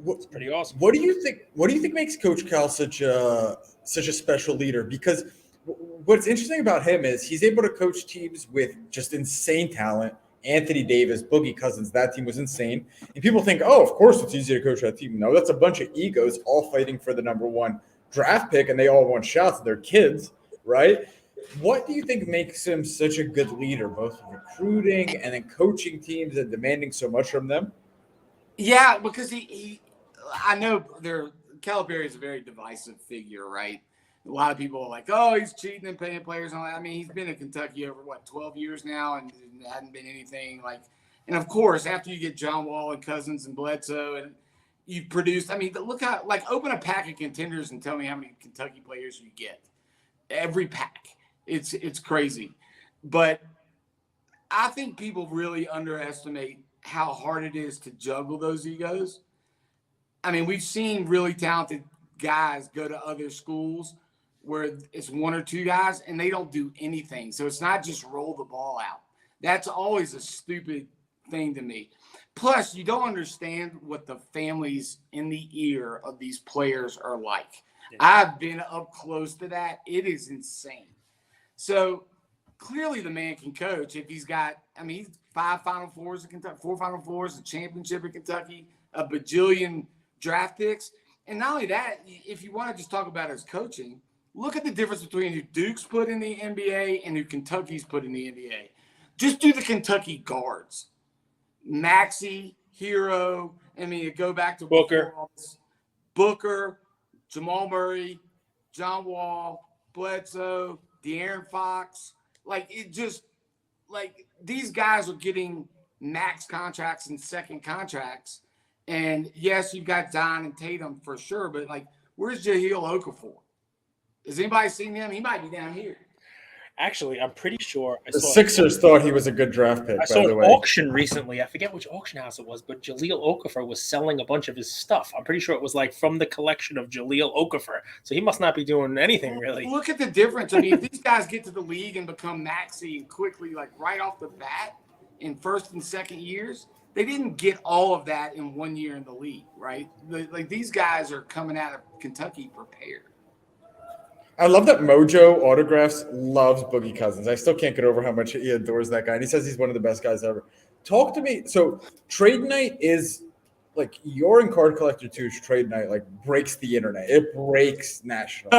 It's pretty awesome. What do you think makes Coach Cal such a special leader? Because what's interesting about him is he's able to coach teams with just insane talent. Anthony Davis, Boogie Cousins, that team was insane. And people think, oh, of course it's easy to coach that team. No, that's a bunch of egos all fighting for the number 1 draft pick, and they all want shots. They're kids, right? What do you think makes him such a good leader, both recruiting and then coaching teams and demanding so much from them? Yeah, because I know Calipari is a very divisive figure, right? A lot of people are like, oh, he's cheating and paying players and all that. I mean, he's been in Kentucky over, 12 years now and hadn't been anything like – and, of course, after you get John Wall and Cousins and Bledsoe and you've produced – I mean, look how – like, open a pack of contenders and tell me how many Kentucky players you get. Every pack. It's crazy. But I think people really underestimate how hard it is to juggle those egos. I mean, we've seen really talented guys go to other schools where it's 1 or 2 guys and they don't do anything. So it's not just roll the ball out. That's always a stupid thing to me. Plus, you don't understand what the families in the ear of these players are like. Yeah. I've been up close to that. It is insane. So clearly the man can coach if he's got, he's 5 Final Fours in Kentucky, 4 Final Fours, a championship in Kentucky, a bajillion draft picks. And not only that, if you want to just talk about his coaching, look at the difference between who Duke's put in the NBA and who Kentucky's put in the NBA. Just do the Kentucky guards. Maxey, Hero, go back to Booker, Jamal Murray, John Wall, Bledsoe, De'Aaron Fox. Like, it just, like, these guys are getting max contracts and second contracts. And yes, you've got Zion and Tatum for sure, but like, where's Jahlil Okafor? Has anybody seen him? He might be down here. Actually, I'm pretty sure The Sixers thought he was a good draft pick, I by saw the an way. auction recently. I forget which auction house it was, but Jahlil Okafor was selling a bunch of his stuff. I'm pretty sure it was like from the collection of Jahlil Okafor. So he must not be doing anything really. Look at the difference. I mean, if these guys get to the league and become maxi and quickly, like right off the bat in first and second years, they didn't get all of that in 1 year in the league, right? Like these guys are coming out of Kentucky prepared. I love that Mojo Autographs loves Boogie Cousins. I still can't get over how much he adores that guy. And he says he's one of the best guys ever. Talk to me. So trade night is like you're in Card Collector 2's trade night, like breaks the internet. It breaks national.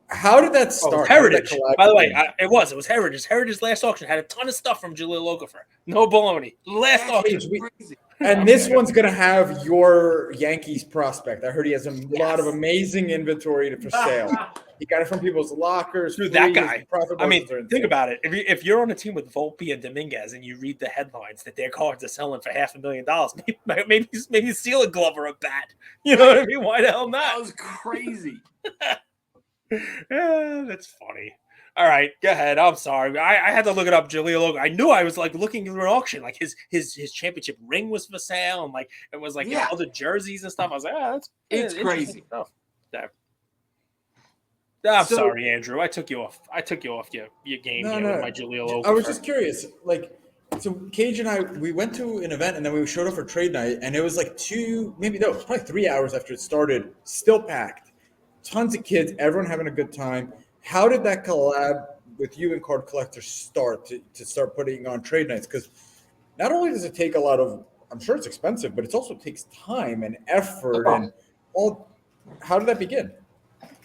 How did that start? Heritage. How did that By the way, collab- it was Heritage. Heritage's last auction had a ton of stuff from Jahlil Okafor. No baloney. Last auction. Crazy. And this one's going to have your Yankees prospect. I heard he has a lot of amazing inventory for sale. He got it from people's lockers. Dude, that free. guy. His profit I mean, margins are think insane. about it. If you're on a team with Volpe and Dominguez and you read the headlines that their cards are selling for $500,000, maybe steal a glove or a bat. You know what I mean? Why the hell That not? was crazy. Yeah, that's funny. All right, go ahead. I'm sorry. I had to look it up, Jahlil Okafor. I knew I was like looking through an auction. Like his championship ring was for sale, and like it was like Yeah. other jerseys and stuff. I was like, that's It's interesting crazy. stuff. Yeah. I'm So- sorry, Andrew. I took you off your game No, here no. with my Jahlil Okafor. I was just curious. Like, so Cage and I, we went to an event and then we showed up for trade night, and it was like it was probably 3 hours after it started, still packed. Tons of kids, everyone having a good time. How did that collab with you and Card Collector start to start putting on trade nights? Because not only does it take a lot of, I'm sure it's expensive, but it also takes time and effort and all. How did that begin?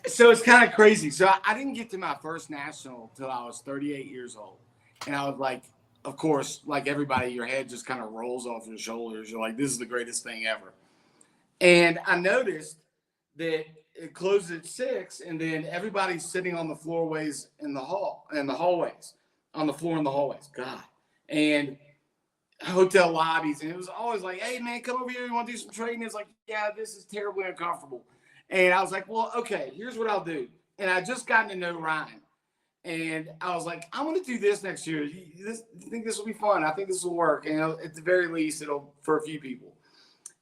So it's kind of crazy. So I didn't get to my first national till I was 38 years old. And I was like, of course, like everybody, your head just kind of rolls off your shoulders. You're like, this is the greatest thing ever. And I noticed that it closed at 6, and then everybody's sitting on the floorways in the hallways, on the floor in the hallways. God. And hotel lobbies. And it was always like, hey, man, come over here. You want to do some trading? It's like, yeah, this is terribly uncomfortable. And I was like, well, okay, here's what I'll do. And I just gotten to know Ryan. And I was like, I'm going to do this next year. You think this will be fun? I think this will work. And at the very least, it'll for a few people.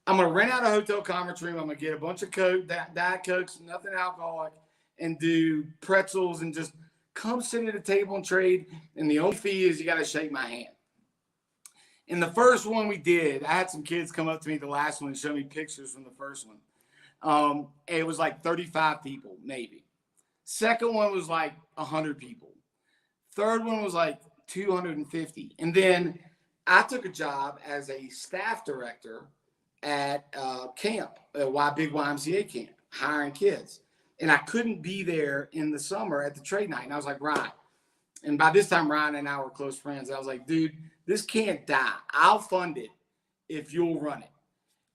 I'm going to rent out a hotel conference room. I'm going to get a bunch of Coke, Diet Cokes, nothing alcoholic, and do pretzels and just come sit at a table and trade. And the only fee is you got to shake my hand. And the first one we did, I had some kids come up to me the last one and show me pictures from the first one. It was like 35 people, maybe. Second one was like 100 people. Third one was like 250. And then I took a job as a staff director at camp, a big YMCA camp, hiring kids. And I couldn't be there in the summer at the trade night. And I was like, Ryan. And by this time, Ryan and I were close friends. I was like, dude, this can't die. I'll fund it if you'll run it.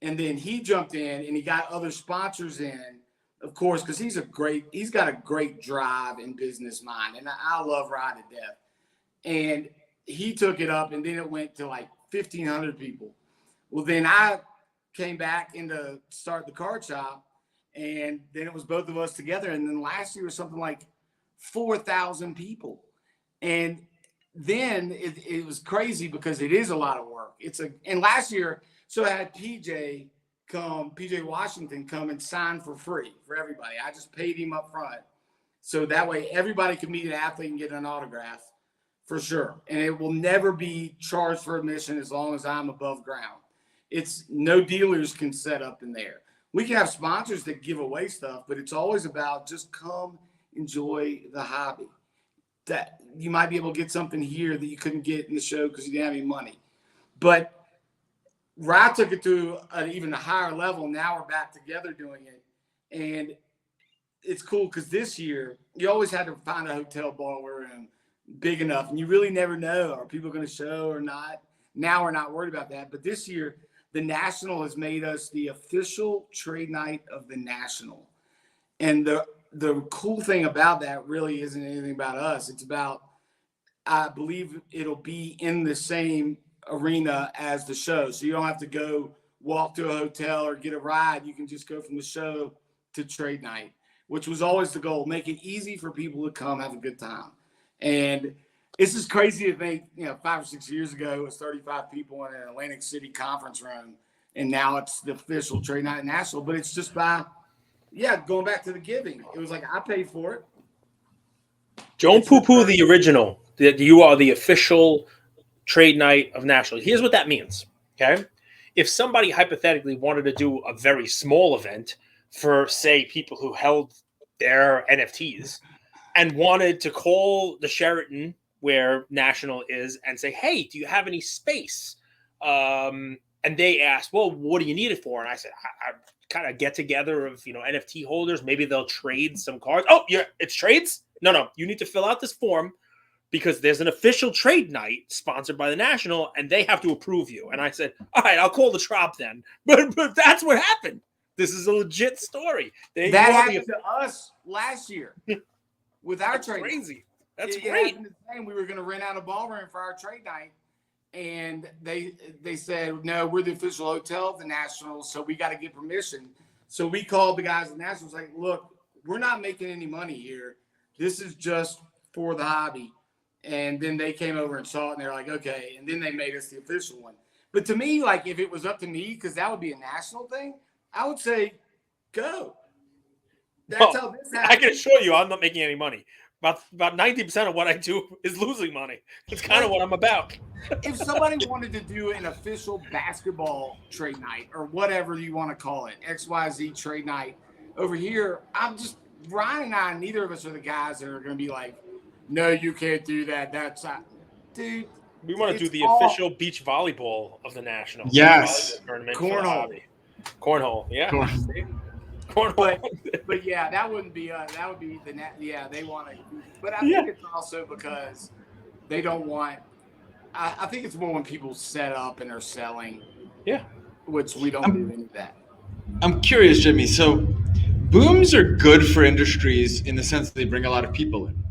And then he jumped in and he got other sponsors in, of course, because he's got a great drive and business mind. And I love Ryan to death. And he took it up, and then it went to like 1,500 people. Well, then I came back in to start the card shop, and then it was both of us together. And then last year was something like 4,000 people. And then it was crazy because it is a lot of work. And last year, so I had PJ Washington come and sign for free for everybody. I just paid him up front. So that way everybody can meet an athlete and get an autograph for sure. And it will never be charged for admission as long as I'm above ground. It's no dealers can set up in there. We can have sponsors that give away stuff, but it's always about just come enjoy the hobby. That you might be able to get something here that you couldn't get in the show because you didn't have any money. But I took it to an even a higher level. Now we're back together doing it. And it's cool because this year you always had to find a hotel ballroom big enough. And you really never know, are people going to show or not? Now we're not worried about that. But this year, the National has made us the official trade night of the National. And the cool thing about that really isn't anything about us. It's about, I believe it'll be in the same arena as the show. So you don't have to go walk to a hotel or get a ride. You can just go from the show to trade night, which was always the goal. Make it easy for people to come have a good time. And it's just crazy to think, 5 or 6 years ago, it was 35 people in an Atlantic City conference room. And now it's the official trade night in Nashville. But it's just going back to the giving. It was like, I paid for it. Don't poo-poo the original. You are the official trade night of Nashville. Here's what that means, okay? If somebody hypothetically wanted to do a very small event for, say, people who held their NFTs and wanted to call the Sheraton where National is and say, hey, do you have any space? And they asked, well, what do you need it for? And I said, I kind of get together of, NFT holders. Maybe they'll trade some cards. Oh, yeah, it's trades? No, you need to fill out this form because there's an official trade night sponsored by the National and they have to approve you. And I said, all right, I'll call the Trop then. But that's what happened. This is a legit story. That happened to us last year with our trade. Crazy. That's it great. Happened the same. We were going to rent out a ballroom for our trade night. And they said, no, we're the official hotel of the Nationals, so we got to get permission. So we called the guys at the Nationals, like, look, we're not making any money here. This is just for the hobby. And then they came over and saw it, and they're like, okay. And then they made us the official one. But to me, like, if it was up to me, because that would be a national thing, I would say, go. That's how this happens. I can assure you I'm not making any money. About 90% of what I do is losing money. It's kind of what I'm about. If somebody wanted to do an official basketball trade night or whatever you want to call it, XYZ trade night over here, Ryan and I, neither of us are the guys that are going to be like, no, you can't do that. That's not, dude. We want to do the official beach volleyball of the National. Yes. Tournament. Cornhole. Yeah. Cornhole. But yeah, that wouldn't be that would be they want to, but I think it's also because they don't want. I think it's more when people set up and are selling. Yeah. Which we don't do any of that. I'm curious, Jimmy. So booms are good for industries in the sense that they bring a lot of people in.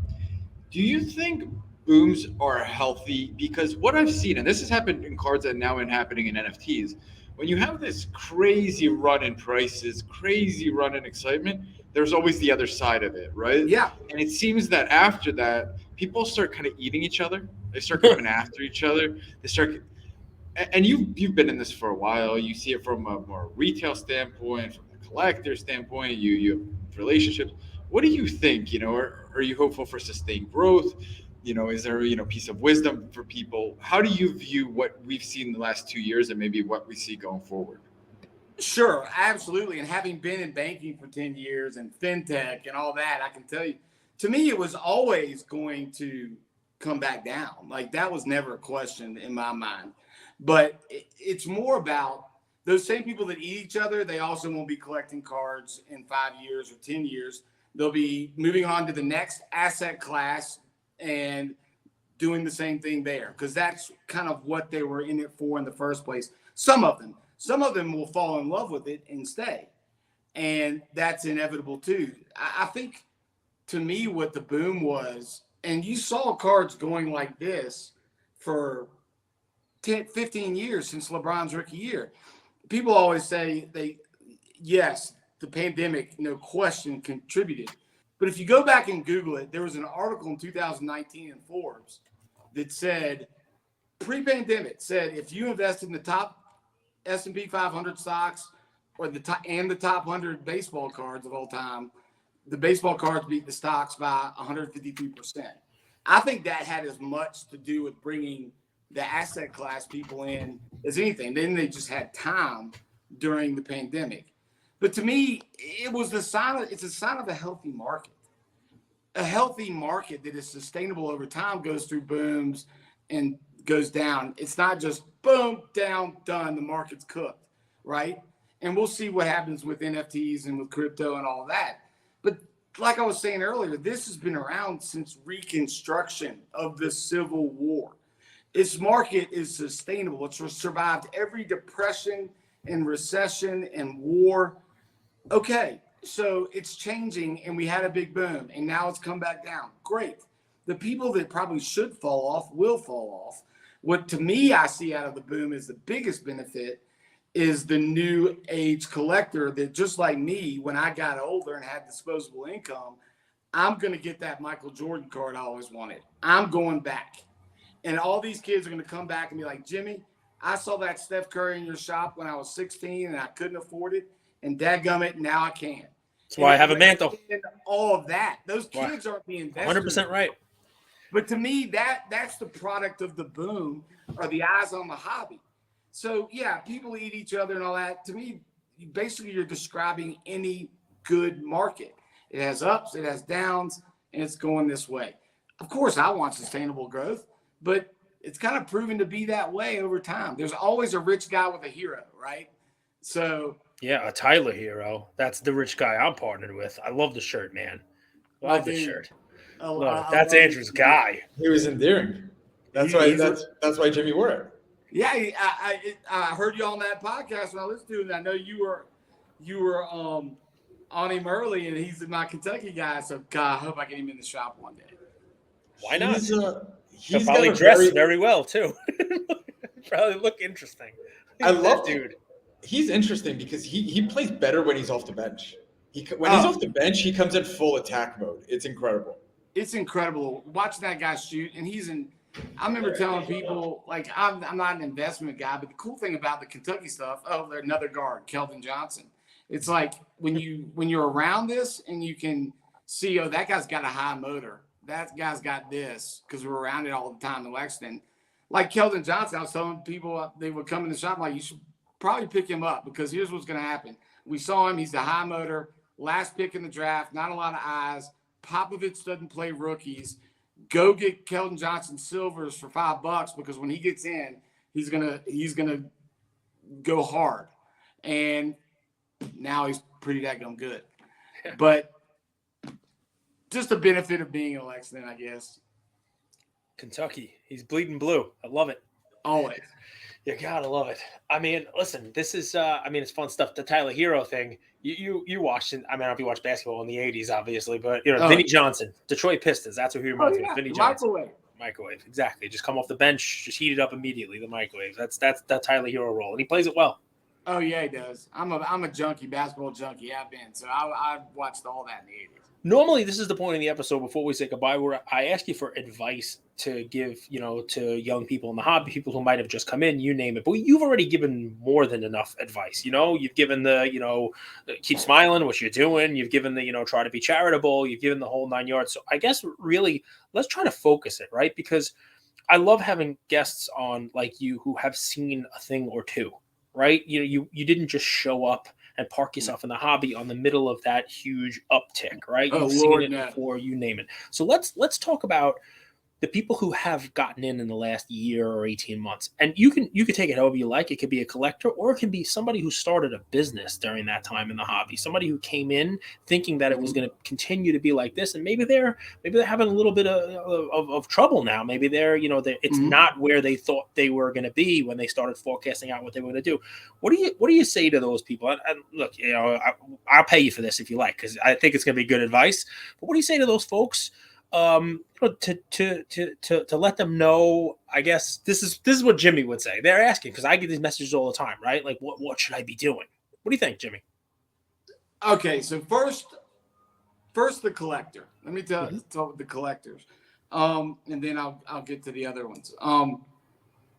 Do you think booms are healthy? Because what I've seen, and this has happened in cards and now happening in NFTs, when you have this crazy run in prices, crazy run in excitement, there's always the other side of it, right? Yeah. And it seems that after that, people start kind of eating each other. They start coming after each other. They start, and you've been in this for a while. You see it from a more retail standpoint, from the collector standpoint. You have relationships. What do you think? Are you hopeful for sustained growth? Is there a piece of wisdom for people? How do you view what we've seen in the last 2 years and maybe what we see going forward? Sure, absolutely. And having been in banking for 10 years and fintech and all that, I can tell you, to me, it was always going to come back down. Like, that was never a question in my mind. But it's more about those same people that eat each other. They also won't be collecting cards in 5 years or 10 years. They'll be moving on to the next asset class and doing the same thing there, because that's kind of what they were in it for in the first place. Some of them will fall in love with it and stay, and that's inevitable too. I think, to me, what the boom was, and you saw cards going like this for 10, 15 years since LeBron's rookie year. People always say yes, the pandemic, no question, contributed. But if you go back and Google it, there was an article in 2019 in Forbes that said, pre-pandemic, if you invest in the top S&P 500 stocks or the top 100 baseball cards of all time, the baseball cards beat the stocks by 153%. I think that had as much to do with bringing the asset class people in as anything. Then they just had time during the pandemic. But to me, it's a sign of a healthy market. A healthy market that is sustainable over time goes through booms and goes down. It's not just boom, down, done, the market's cooked, right? And we'll see what happens with NFTs and with crypto and all that. But like I was saying earlier, this has been around since Reconstruction of the Civil War. Its market is sustainable. It's survived every depression and recession and war. Okay, so it's changing, and we had a big boom, and now it's come back down. Great. The people that probably should fall off will fall off. What to me I see out of the boom is the biggest benefit is the new age collector that, just like me, when I got older and had disposable income, I'm going to get that Michael Jordan card I always wanted. I'm going back. And all these kids are going to come back and be like, Jimmy, I saw that Steph Curry in your shop when I was 16 and I couldn't afford it. And dadgummit, now I can. That's why I have a mantle. All of that. Those kids aren't being invested. 100% right. But to me, that's the product of the boom, or the eyes on the hobby. So, yeah, people eat each other and all that. To me, basically you're describing any good market. It has ups, it has downs, and it's going this way. Of course, I want sustainable growth, but it's kind of proven to be that way over time. There's always a rich guy with a hero, right? So yeah, a Tyler hero. That's the rich guy I'm partnered with. I love the shirt, man. Love the shirt. That's Andrew's guy. He was endearing. That's why Jimmy wore it. Yeah, I heard you on that podcast when I listened to it. And I know you were on him early, and he's my Kentucky guy. So God, I hope I get him in the shop one day. Why not? He's probably dressed very well too. Probably look interesting. I love that dude. He's interesting because he plays better when he's off the bench. When he's off the bench, he comes in full attack mode. It's incredible. It's incredible watching that guy shoot, and I remember telling people, like, I'm not an investment guy, but the cool thing about the Kentucky stuff, there's another guard, Keldon Johnson. It's like when you're around this and you can see, that guy's got a high motor. That guy's got this, because we're around it all the time in Lexington. Like Keldon Johnson, I was telling people they would come in the shop, like, you should probably pick him up, because here's what's going to happen. We saw him. He's a high motor, last pick in the draft, not a lot of eyes. Popovich doesn't play rookies. Go get Keldon Johnson silvers for $5, because when he gets in, he's gonna go hard. And now he's pretty daggone good. But just the benefit of being in Lexington, I guess. Kentucky, he's bleeding blue. I love it. Always. You gotta love it. I mean, listen, this is it's fun stuff. The Tyler Hero thing. You watched it. I mean, I don't know if you watched basketball in the 80s, obviously, but Vinny Johnson, Detroit Pistons. That's what he reminds me of. Vinny Johnson. Microwave. Exactly. Just come off the bench, just heat it up immediately. The microwave. That's that Tyler Hero role, and he plays it well. Oh yeah, he does. I'm a junkie, basketball junkie. I've been. So I watched all that in the 80s. Normally, this is the point in the episode before we say goodbye where I ask you for advice to give, to young people in the hobby, people who might have just come in, you name it. But you've already given more than enough advice. You've given the, keep smiling, what you're doing. You've given the, try to be charitable. You've given the whole 9 yards. So I guess really let's try to focus it, right? Because I love having guests on like you who have seen a thing or two, right? You didn't just show up and park yourself in the hobby on the middle of that huge uptick, right? You've seen it before, you name it. So let's talk about the people who have gotten in the last year or 18 months. And you can take it however you like. It could be a collector, or it can be somebody who started a business during that time in the hobby. Somebody who came in thinking that it was going to continue to be like this, and maybe they're having a little bit of trouble now. Maybe it's not where they thought they were going to be when they started forecasting out what they were going to do. What do you say to those people? And look, I'll pay you for this if you like, because I think it's going to be good advice. But what do you say to those folks? To let them know, I guess this is what Jimmy would say. They're asking, because I get these messages all the time, right? Like, what should I be doing? What do you think, Jimmy? Okay, so first the collector. Let me talk the collectors, and then I'll get to the other ones.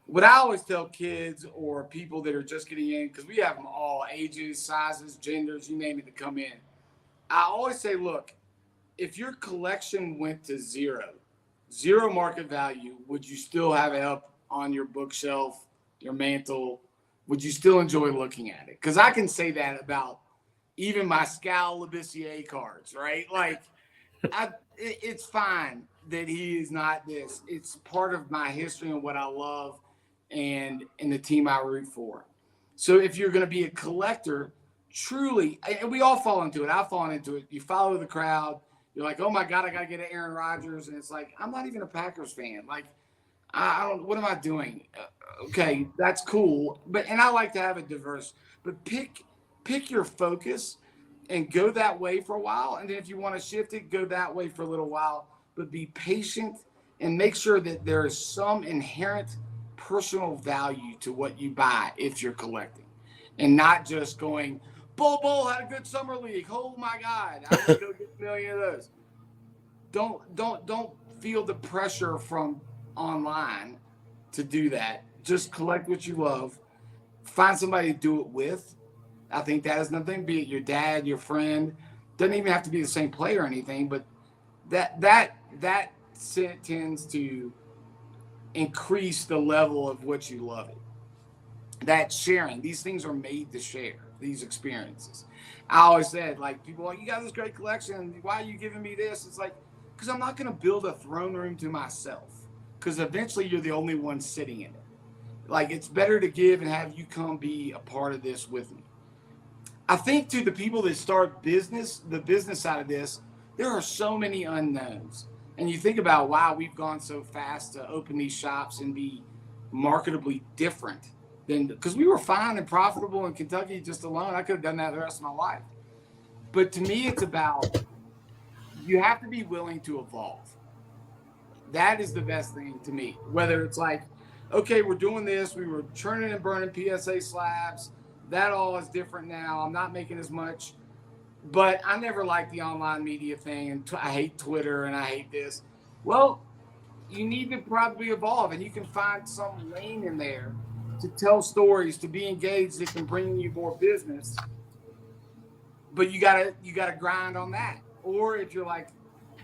What I always tell kids or people that are just getting in, because we have them all ages, sizes, genders, you name it, to come in. I always say, look, if your collection went to zero market value, would you still have it up on your bookshelf, your mantle? Would you still enjoy looking at it? Because I can say that about even my Scal Labissiere cards, right? Like, it's fine that he is not this. It's part of my history and what I love and the team I root for. So if you're going to be a collector, truly, and we all fall into it. I've fallen into it. You follow the crowd. You're like, oh my God, I got to get an Aaron Rodgers. And it's like, I'm not even a Packers fan. Like, I don't, what am I doing? Okay, that's cool. And I like to have it diverse, but pick your focus and go that way for a while. And then if you want to shift it, go that way for a little while, but be patient and make sure that there is some inherent personal value to what you buy if you're collecting, and not just going, Bull had a good summer league. Oh my God, I'm gonna go get a million of those. Don't feel the pressure from online to do that. Just collect what you love. Find somebody to do it with. I think that is nothing. Be it your dad, your friend. Doesn't even have to be the same player or anything, but that tends to increase the level of what you love it. That sharing. These things are made to share. These experiences. I always said, like, people are like, you got this great collection. Why are you giving me this? It's like, because I'm not going to build a throne room to myself. Because eventually you're the only one sitting in it. Like, it's better to give and have you come be a part of this with me. I think to the people that start business, the business side of this, there are so many unknowns. And you think about why we've gone so fast to open these shops and be marketably different than, because we were fine and profitable in Kentucky just alone. I could have done that the rest of my life. But to me, it's about, you have to be willing to evolve. That is the best thing to me. Whether it's like, okay, we're doing this, we were churning and burning PSA slabs. That all is different now. I'm not making as much. But I never liked the online media thing, and I hate Twitter, and I hate this. Well, you need to probably evolve, and you can find some lane in there to tell stories, to be engaged that can bring you more business. But you gotta grind on that. Or if you're like,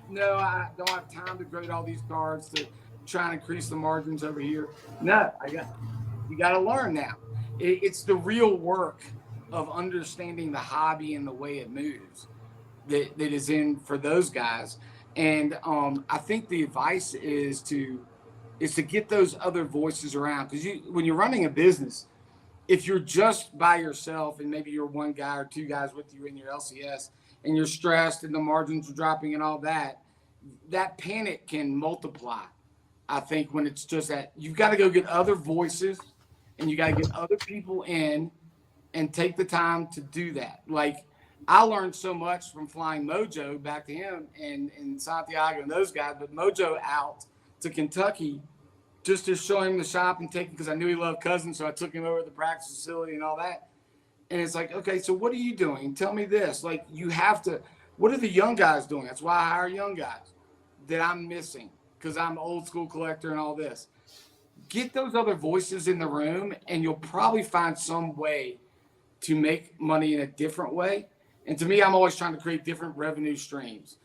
no, I don't have time to grade all these cards to try and increase the margins over here. No, you got to learn now. It's the real work of understanding the hobby and the way it moves that is in for those guys. And I think the advice is to get those other voices around, because when you're running a business, if you're just by yourself and maybe you're one guy or two guys with you in your LCS and you're stressed and the margins are dropping and all that, that panic can multiply. I think when it's just that, you've got to go get other voices and you got to get other people in and take the time to do that. Like, I learned so much from flying Mojo back to him and Santiago and those guys, but Mojo out to Kentucky just to show him the shop and take him, because I knew he loved Cousins, so I took him over to the practice facility and all that. And it's like, okay, so what are you doing? Tell me this. Like, you have to, what are the young guys doing? That's why I hire young guys that I'm missing, because I'm an old school collector and all this. Get those other voices in the room, and you'll probably find some way to make money in a different way. And to me, I'm always trying to create different revenue streams.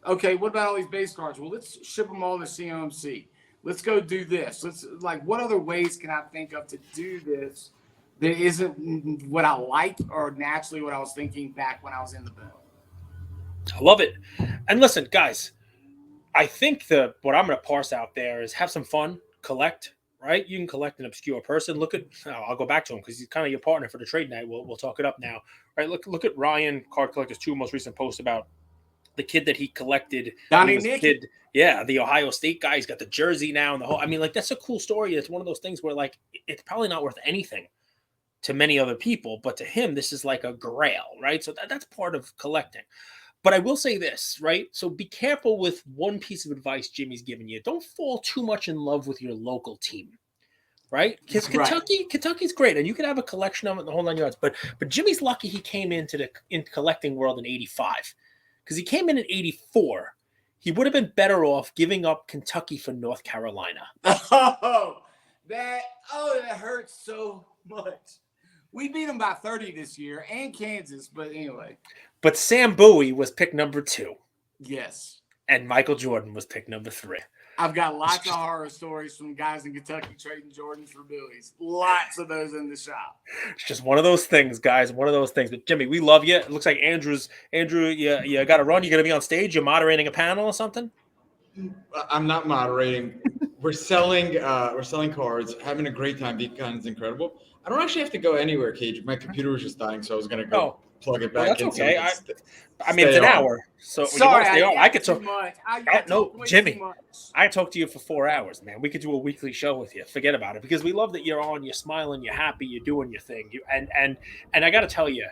Okay, what about all these base cards? Well, let's ship them all to COMC. Let's go do this. What other ways can I think of to do this that isn't what I like or naturally what I was thinking back when I was in the boom? I love it. And listen, guys, I think what I'm going to parse out there is have some fun, collect, right? You can collect an obscure person. I'll go back to him because he's kind of your partner for the trade night. We'll talk it up now, right? Look at Ryan Card Collector's two most recent posts about the kid that he collected. Donnie Nick. Yeah, the Ohio State guy. He's got the jersey now and the whole. I mean, like, that's a cool story. It's one of those things where, like, it's probably not worth anything to many other people, but to him, this is like a grail, right? So that's part of collecting. But I will say this, right? So be careful with one piece of advice Jimmy's giving you. Don't fall too much in love with your local team, right? Because Kentucky's great, and you can have a collection of it in the whole 9 yards. But Jimmy's lucky he came into the collecting world in '85, because he came in 84. He would have been better off giving up Kentucky for North Carolina. Oh, that hurts so much. We beat them by 30 this year, and Kansas, but anyway. But Sam Bowie was pick number 2. Yes. And Michael Jordan was pick number 3. I've got lots of horror stories from guys in Kentucky trading Jordans for Bowies. Lots of those in the shop. It's just one of those things, guys. One of those things. But Jimmy, we love you. It looks like Andrew, you got to run. You're going to be on stage. You're moderating a panel or something? I'm not moderating. We're selling cards, having a great time. VCon is incredible. I don't actually have to go anywhere, Cage. My computer was just dying, so I was going to go plug it back in. That's okay. I mean, it's an hour. So sorry, I could talk. No, Jimmy, I talked to you for 4 hours, man. We could do a weekly show with you. Forget about it, because we love that you're on, you're smiling, you're happy, you're doing your thing. And I got to tell you,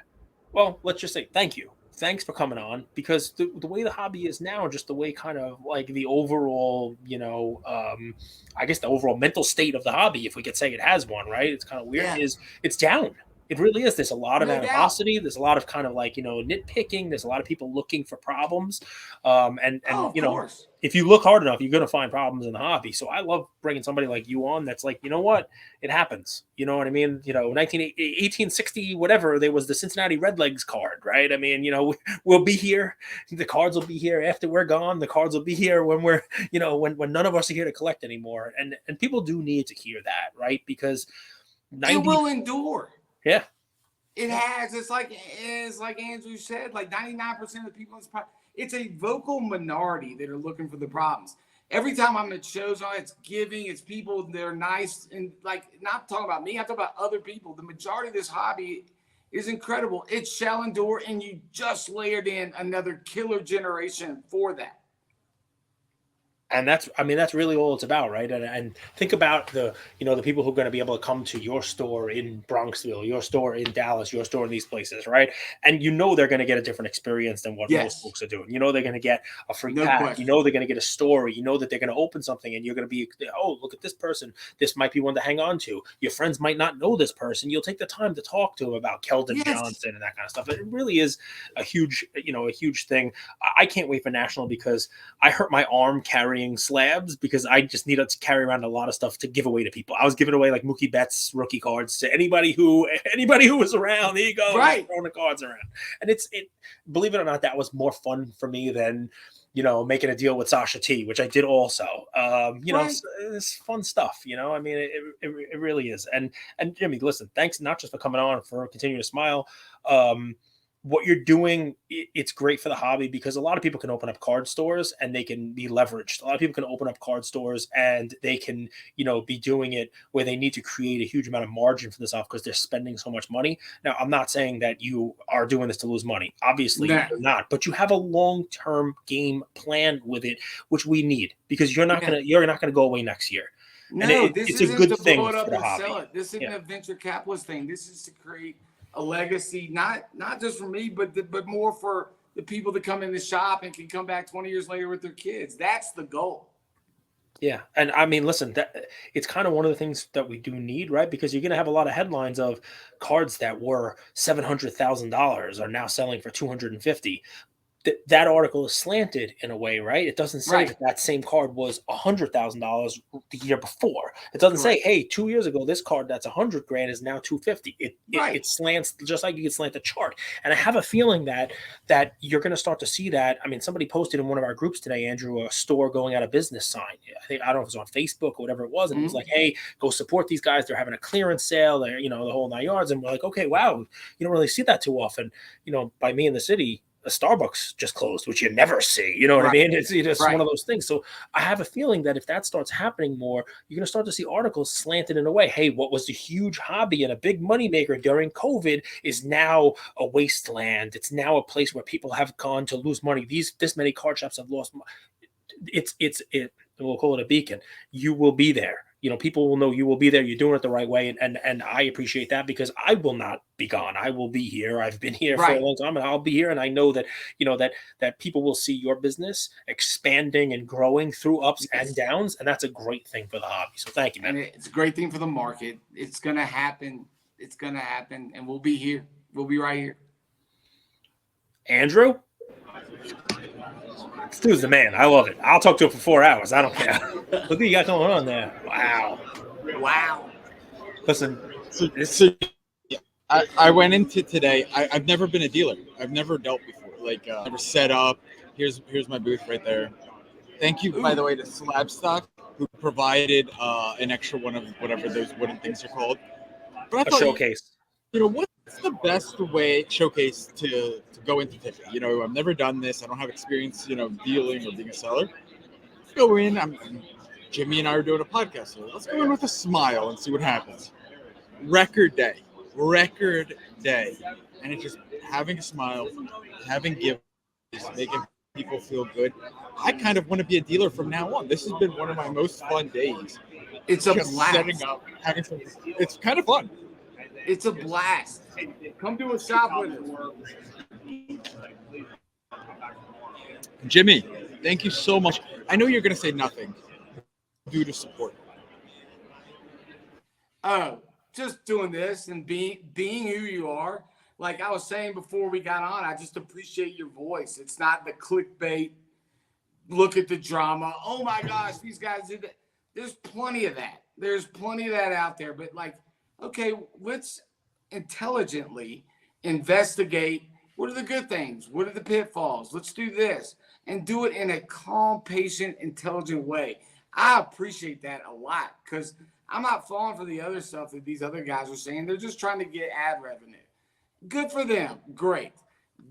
well, let's just say thank you thanks for coming on, because the way the hobby is now, just the way kind of like the overall, I guess the overall mental state of the hobby, if we could say it has one, right? It's kind of weird, Yeah. is it's down. It really is. There's a lot of No doubt. animosity. There's a lot of kind of like, nitpicking. There's a lot of people looking for problems. And Of course. if you look hard enough, you're going to find problems in the hobby. So I love bringing somebody like you on that's like, you know what? It happens. You know what I mean? 1860, whatever, there was the Cincinnati Redlegs card, right? I mean, we'll be here. The cards will be here after we're gone. The cards will be here when we're, when none of us are here to collect anymore. And people do need to hear that, right? Because It will endure. Yeah. It has. It's like Andrew said, like 99% of the people in this it's a vocal minority that are looking for the problems. Every time I'm at shows, it's giving, it's people, they're nice, and like, not talking about me, I'm talking about other people. The majority of this hobby is incredible. It shall endure, and you just layered in another killer generation for that. And that's really all it's about, right? And think about the people who are going to be able to come to your store in Bronxville, your store in Dallas, your store in these places, right? And they're going to get a different experience than what most folks are doing. They're going to get a free pack. Question. They're going to get a story. That they're going to open something, and you're going to be, oh, look at this person. This might be one to hang on to. Your friends might not know this person. You'll take the time to talk to them about Keldon Johnson and that kind of stuff. It really is a huge thing. I can't wait for National, because I hurt my arm carrying slabs, because I just needed to carry around a lot of stuff to give away to people. I was giving away like Mookie Betts rookie cards to anybody who was around. There you go, right? Throwing the cards around, and believe it or not, that was more fun for me than making a deal with Sasha T, which I did also. It's fun stuff. I mean, it really is. And Jimmy, listen, thanks not just for coming on, for continuing to smile. What you're doing, it's great for the hobby, because a lot of people can open up card stores and they can be leveraged. A lot of people can open up card stores and they can, be doing it where they need to create a huge amount of margin for this off, because they're spending so much money. Now, I'm not saying that you are doing this to lose money. Obviously, you're not, but you have a long-term game plan with it, which we need, because you're not going to go away next year. No, it's a good thing for the hobby. Sell it. This isn't a venture capitalist thing. This is to create a legacy, not just for me, but more for the people that come in the shop and can come back 20 years later with their kids. That's the goal. Yeah. And I mean, listen, it's kind of one of the things that we do need, right? Because you're going to have a lot of headlines of cards that were $700,000 are now selling for $250,000. That article is slanted in a way, right? It doesn't say that same card was $100,000 the year before. It doesn't say, hey, 2 years ago, this card that's $100,000 is now $250,000. It slants just like you can slant a chart. And I have a feeling that you're going to start to see that. I mean, somebody posted in one of our groups today, Andrew, a store going out of business sign. I don't know if it was on Facebook or whatever it was. And it was like, hey, go support these guys. They're having a clearance sale. They're, the whole 9 yards. And we're like, okay, wow, you don't really see that too often. By me in the city, a Starbucks just closed, which you never see. You know what I mean? It's one of those things. So I have a feeling that if that starts happening more, you're going to start to see articles slanted in a way. Hey, what was a huge hobby and a big moneymaker during COVID is now a wasteland. It's now a place where people have gone to lose money. This many card shops have lost money. We'll call it a beacon. You will be there. People will know you will be there. You're doing it the right way. And I appreciate that, because I will not be gone. I will be here. I've been here for a long time, and I'll be here. And I know that, that people will see your business expanding and growing through ups and downs. And that's a great thing for the hobby. So thank you, man. And it's a great thing for the market. It's going to happen. It's going to happen. And we'll be here. We'll be right here. Andrew? This dude's the man. I love it. I'll talk to him for 4 hours. I don't care. Look what you got going on there. Wow. Listen. I went into today. I've never been a dealer. I've never dealt before. Never set up. Here's my booth right there. Thank you, by the way, to Slabstock, who provided an extra one of whatever those wooden things are called. But I thought, showcase. What's the best showcase to go into Tiffany? I've never done this. I don't have experience, dealing or being a seller. Let's go in. Jimmy and I are doing a podcast, so let's go in with a smile and see what happens. Record day, and it's just having a smile, having gifts, making people feel good. I kind of want to be a dealer from now on. This has been one of my most fun days. It's a blast. Setting up, it's kind of fun. It's a blast. Come do a shop with us. Jimmy, thank you so much. I know you're going to say nothing. Do to support. Oh, just doing this and being who you are. Like I was saying before we got on, I just appreciate your voice. It's not the clickbait. Look at the drama. Oh my gosh, these guys did that. There's plenty of that. There's plenty of that out there. But like, okay, let's intelligently investigate what are the good things? What are the pitfalls? Let's do this and do it in a calm, patient, intelligent way. I appreciate that a lot because I'm not falling for the other stuff that these other guys are saying. They're just trying to get ad revenue. Good for them. Great.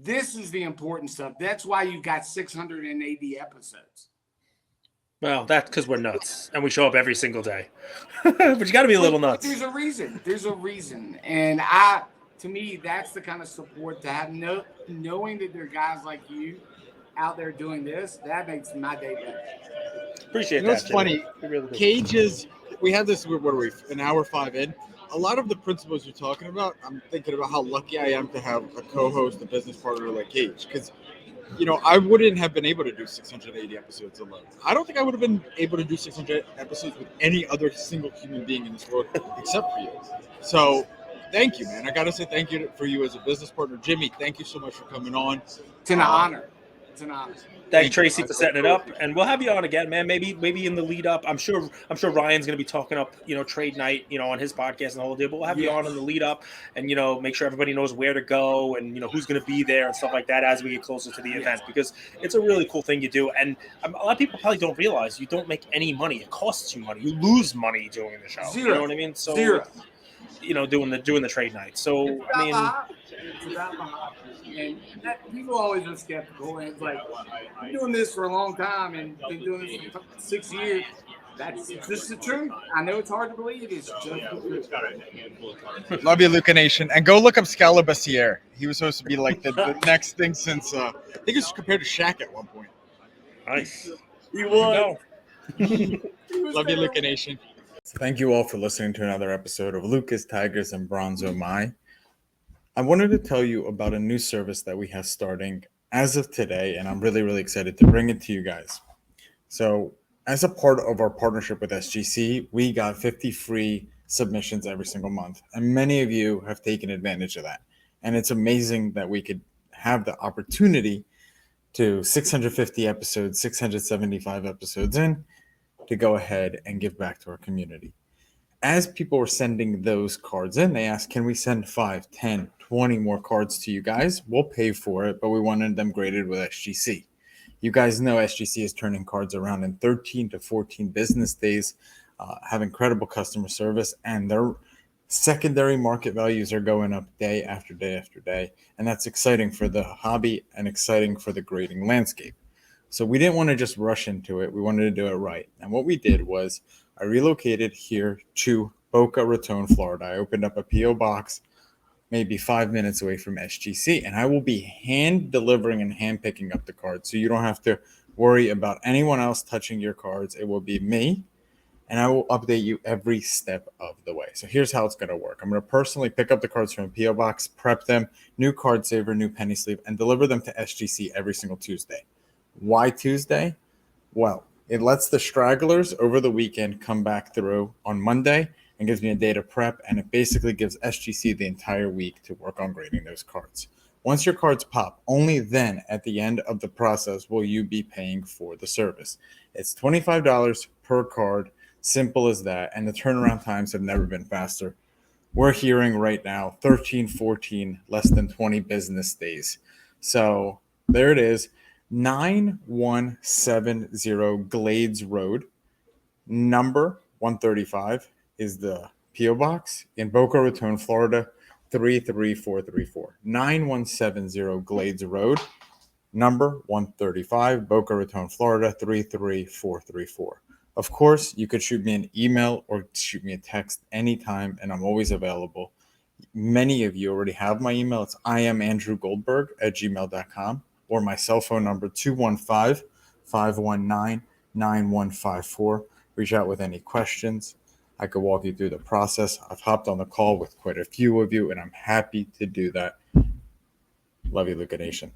This is the important stuff. That's why you got 680 episodes. Well, that's because we're nuts and we show up every single day. But you got to be a little nuts. There's a reason. There's a reason. And to me, that's the kind of support to have. Knowing that there are guys like you out there doing this, that makes my day better. Appreciate You know, that. it's funny. Really Cages, we had this, what are we, an hour 5 in? A lot of the principles you're talking about, I'm thinking about how lucky I am to have a co-host, a business partner like Cage. Because, you know, I wouldn't have been able to do 680 episodes alone. I don't think I would have been able to do 600 episodes with any other single human being in this world except for you. So thank you, man. I got to say thank you for you as a business partner. Jimmy, thank you so much for coming on. It's an honor. It's an honor. Thank Tracy for setting it up, and we'll have you on again, man. Maybe in the lead up. I'm sure Ryan's going to be talking up, trade night, on his podcast and the whole deal. But we'll have you on in the lead up, and make sure everybody knows where to go and who's going to be there and stuff like that as we get closer to the event, because it's a really cool thing you do. And a lot of people probably don't realize you don't make any money. It costs you money. You lose money doing the show. Zero. You know what I mean? So Zero. Doing the trade night. So It's about the hobby. And people always are skeptical, and it's like, I'm doing this for a long time and been doing this for 6 years. That's just the truth. I know it's hard to believe. It's just the truth. Love you, Luca Nation. And go look up Scalabassiere. He was supposed to be like the next thing since, I think he was compared to Shaq at one point. Nice. He was. Love you, Luca Nation. Thank you all for listening to another episode of Lucas, Tigers, and Bronzo Mai. I wanted to tell you about a new service that we have starting as of today, and I'm really, really excited to bring it to you guys. So, as a part of our partnership with SGC, we got 50 free submissions every single month, and many of you have taken advantage of that. And it's amazing that we could have the opportunity to 650 episodes, 675 episodes in, to go ahead and give back to our community. As people were sending those cards in, they asked, can we send 5, 10, 20 more cards to you guys? We'll pay for it, but we wanted them graded with SGC. You guys know SGC is turning cards around in 13 to 14 business days, have incredible customer service, and their secondary market values are going up day after day after day. And that's exciting for the hobby and exciting for the grading landscape. So we didn't want to just rush into it. We wanted to do it right. And what we did was I relocated here to Boca Raton, Florida. I opened up a P.O. box maybe 5 minutes away from SGC, and I will be hand delivering and hand picking up the cards. So you don't have to worry about anyone else touching your cards. It will be me, and I will update you every step of the way. So here's how it's going to work. I'm going to personally pick up the cards from a P.O. box, prep them, new card saver, new penny sleeve, and deliver them to SGC every single Tuesday. Why Tuesday? Well, it lets the stragglers over the weekend come back through on Monday and gives me a day to prep, and it basically gives SGC the entire week to work on grading those cards. Once your cards pop, only then at the end of the process will you be paying for the service. It's $25 per card, simple as that, and the turnaround times have never been faster. We're hearing right now 13, 14, less than 20 business days. So there it is. 9170 Glades Road, number 135 is the P.O. Box in Boca Raton, Florida, 33434. 9170 Glades Road, number 135, Boca Raton, Florida, 33434. Of course, you could shoot me an email or shoot me a text anytime, and I'm always available. Many of you already have my email. It's iamandrewgoldberg@gmail.com. or my cell phone number, 215-519-9154. Reach out with any questions. I could walk you through the process. I've hopped on the call with quite a few of you, and I'm happy to do that. Love you, Luca Nation.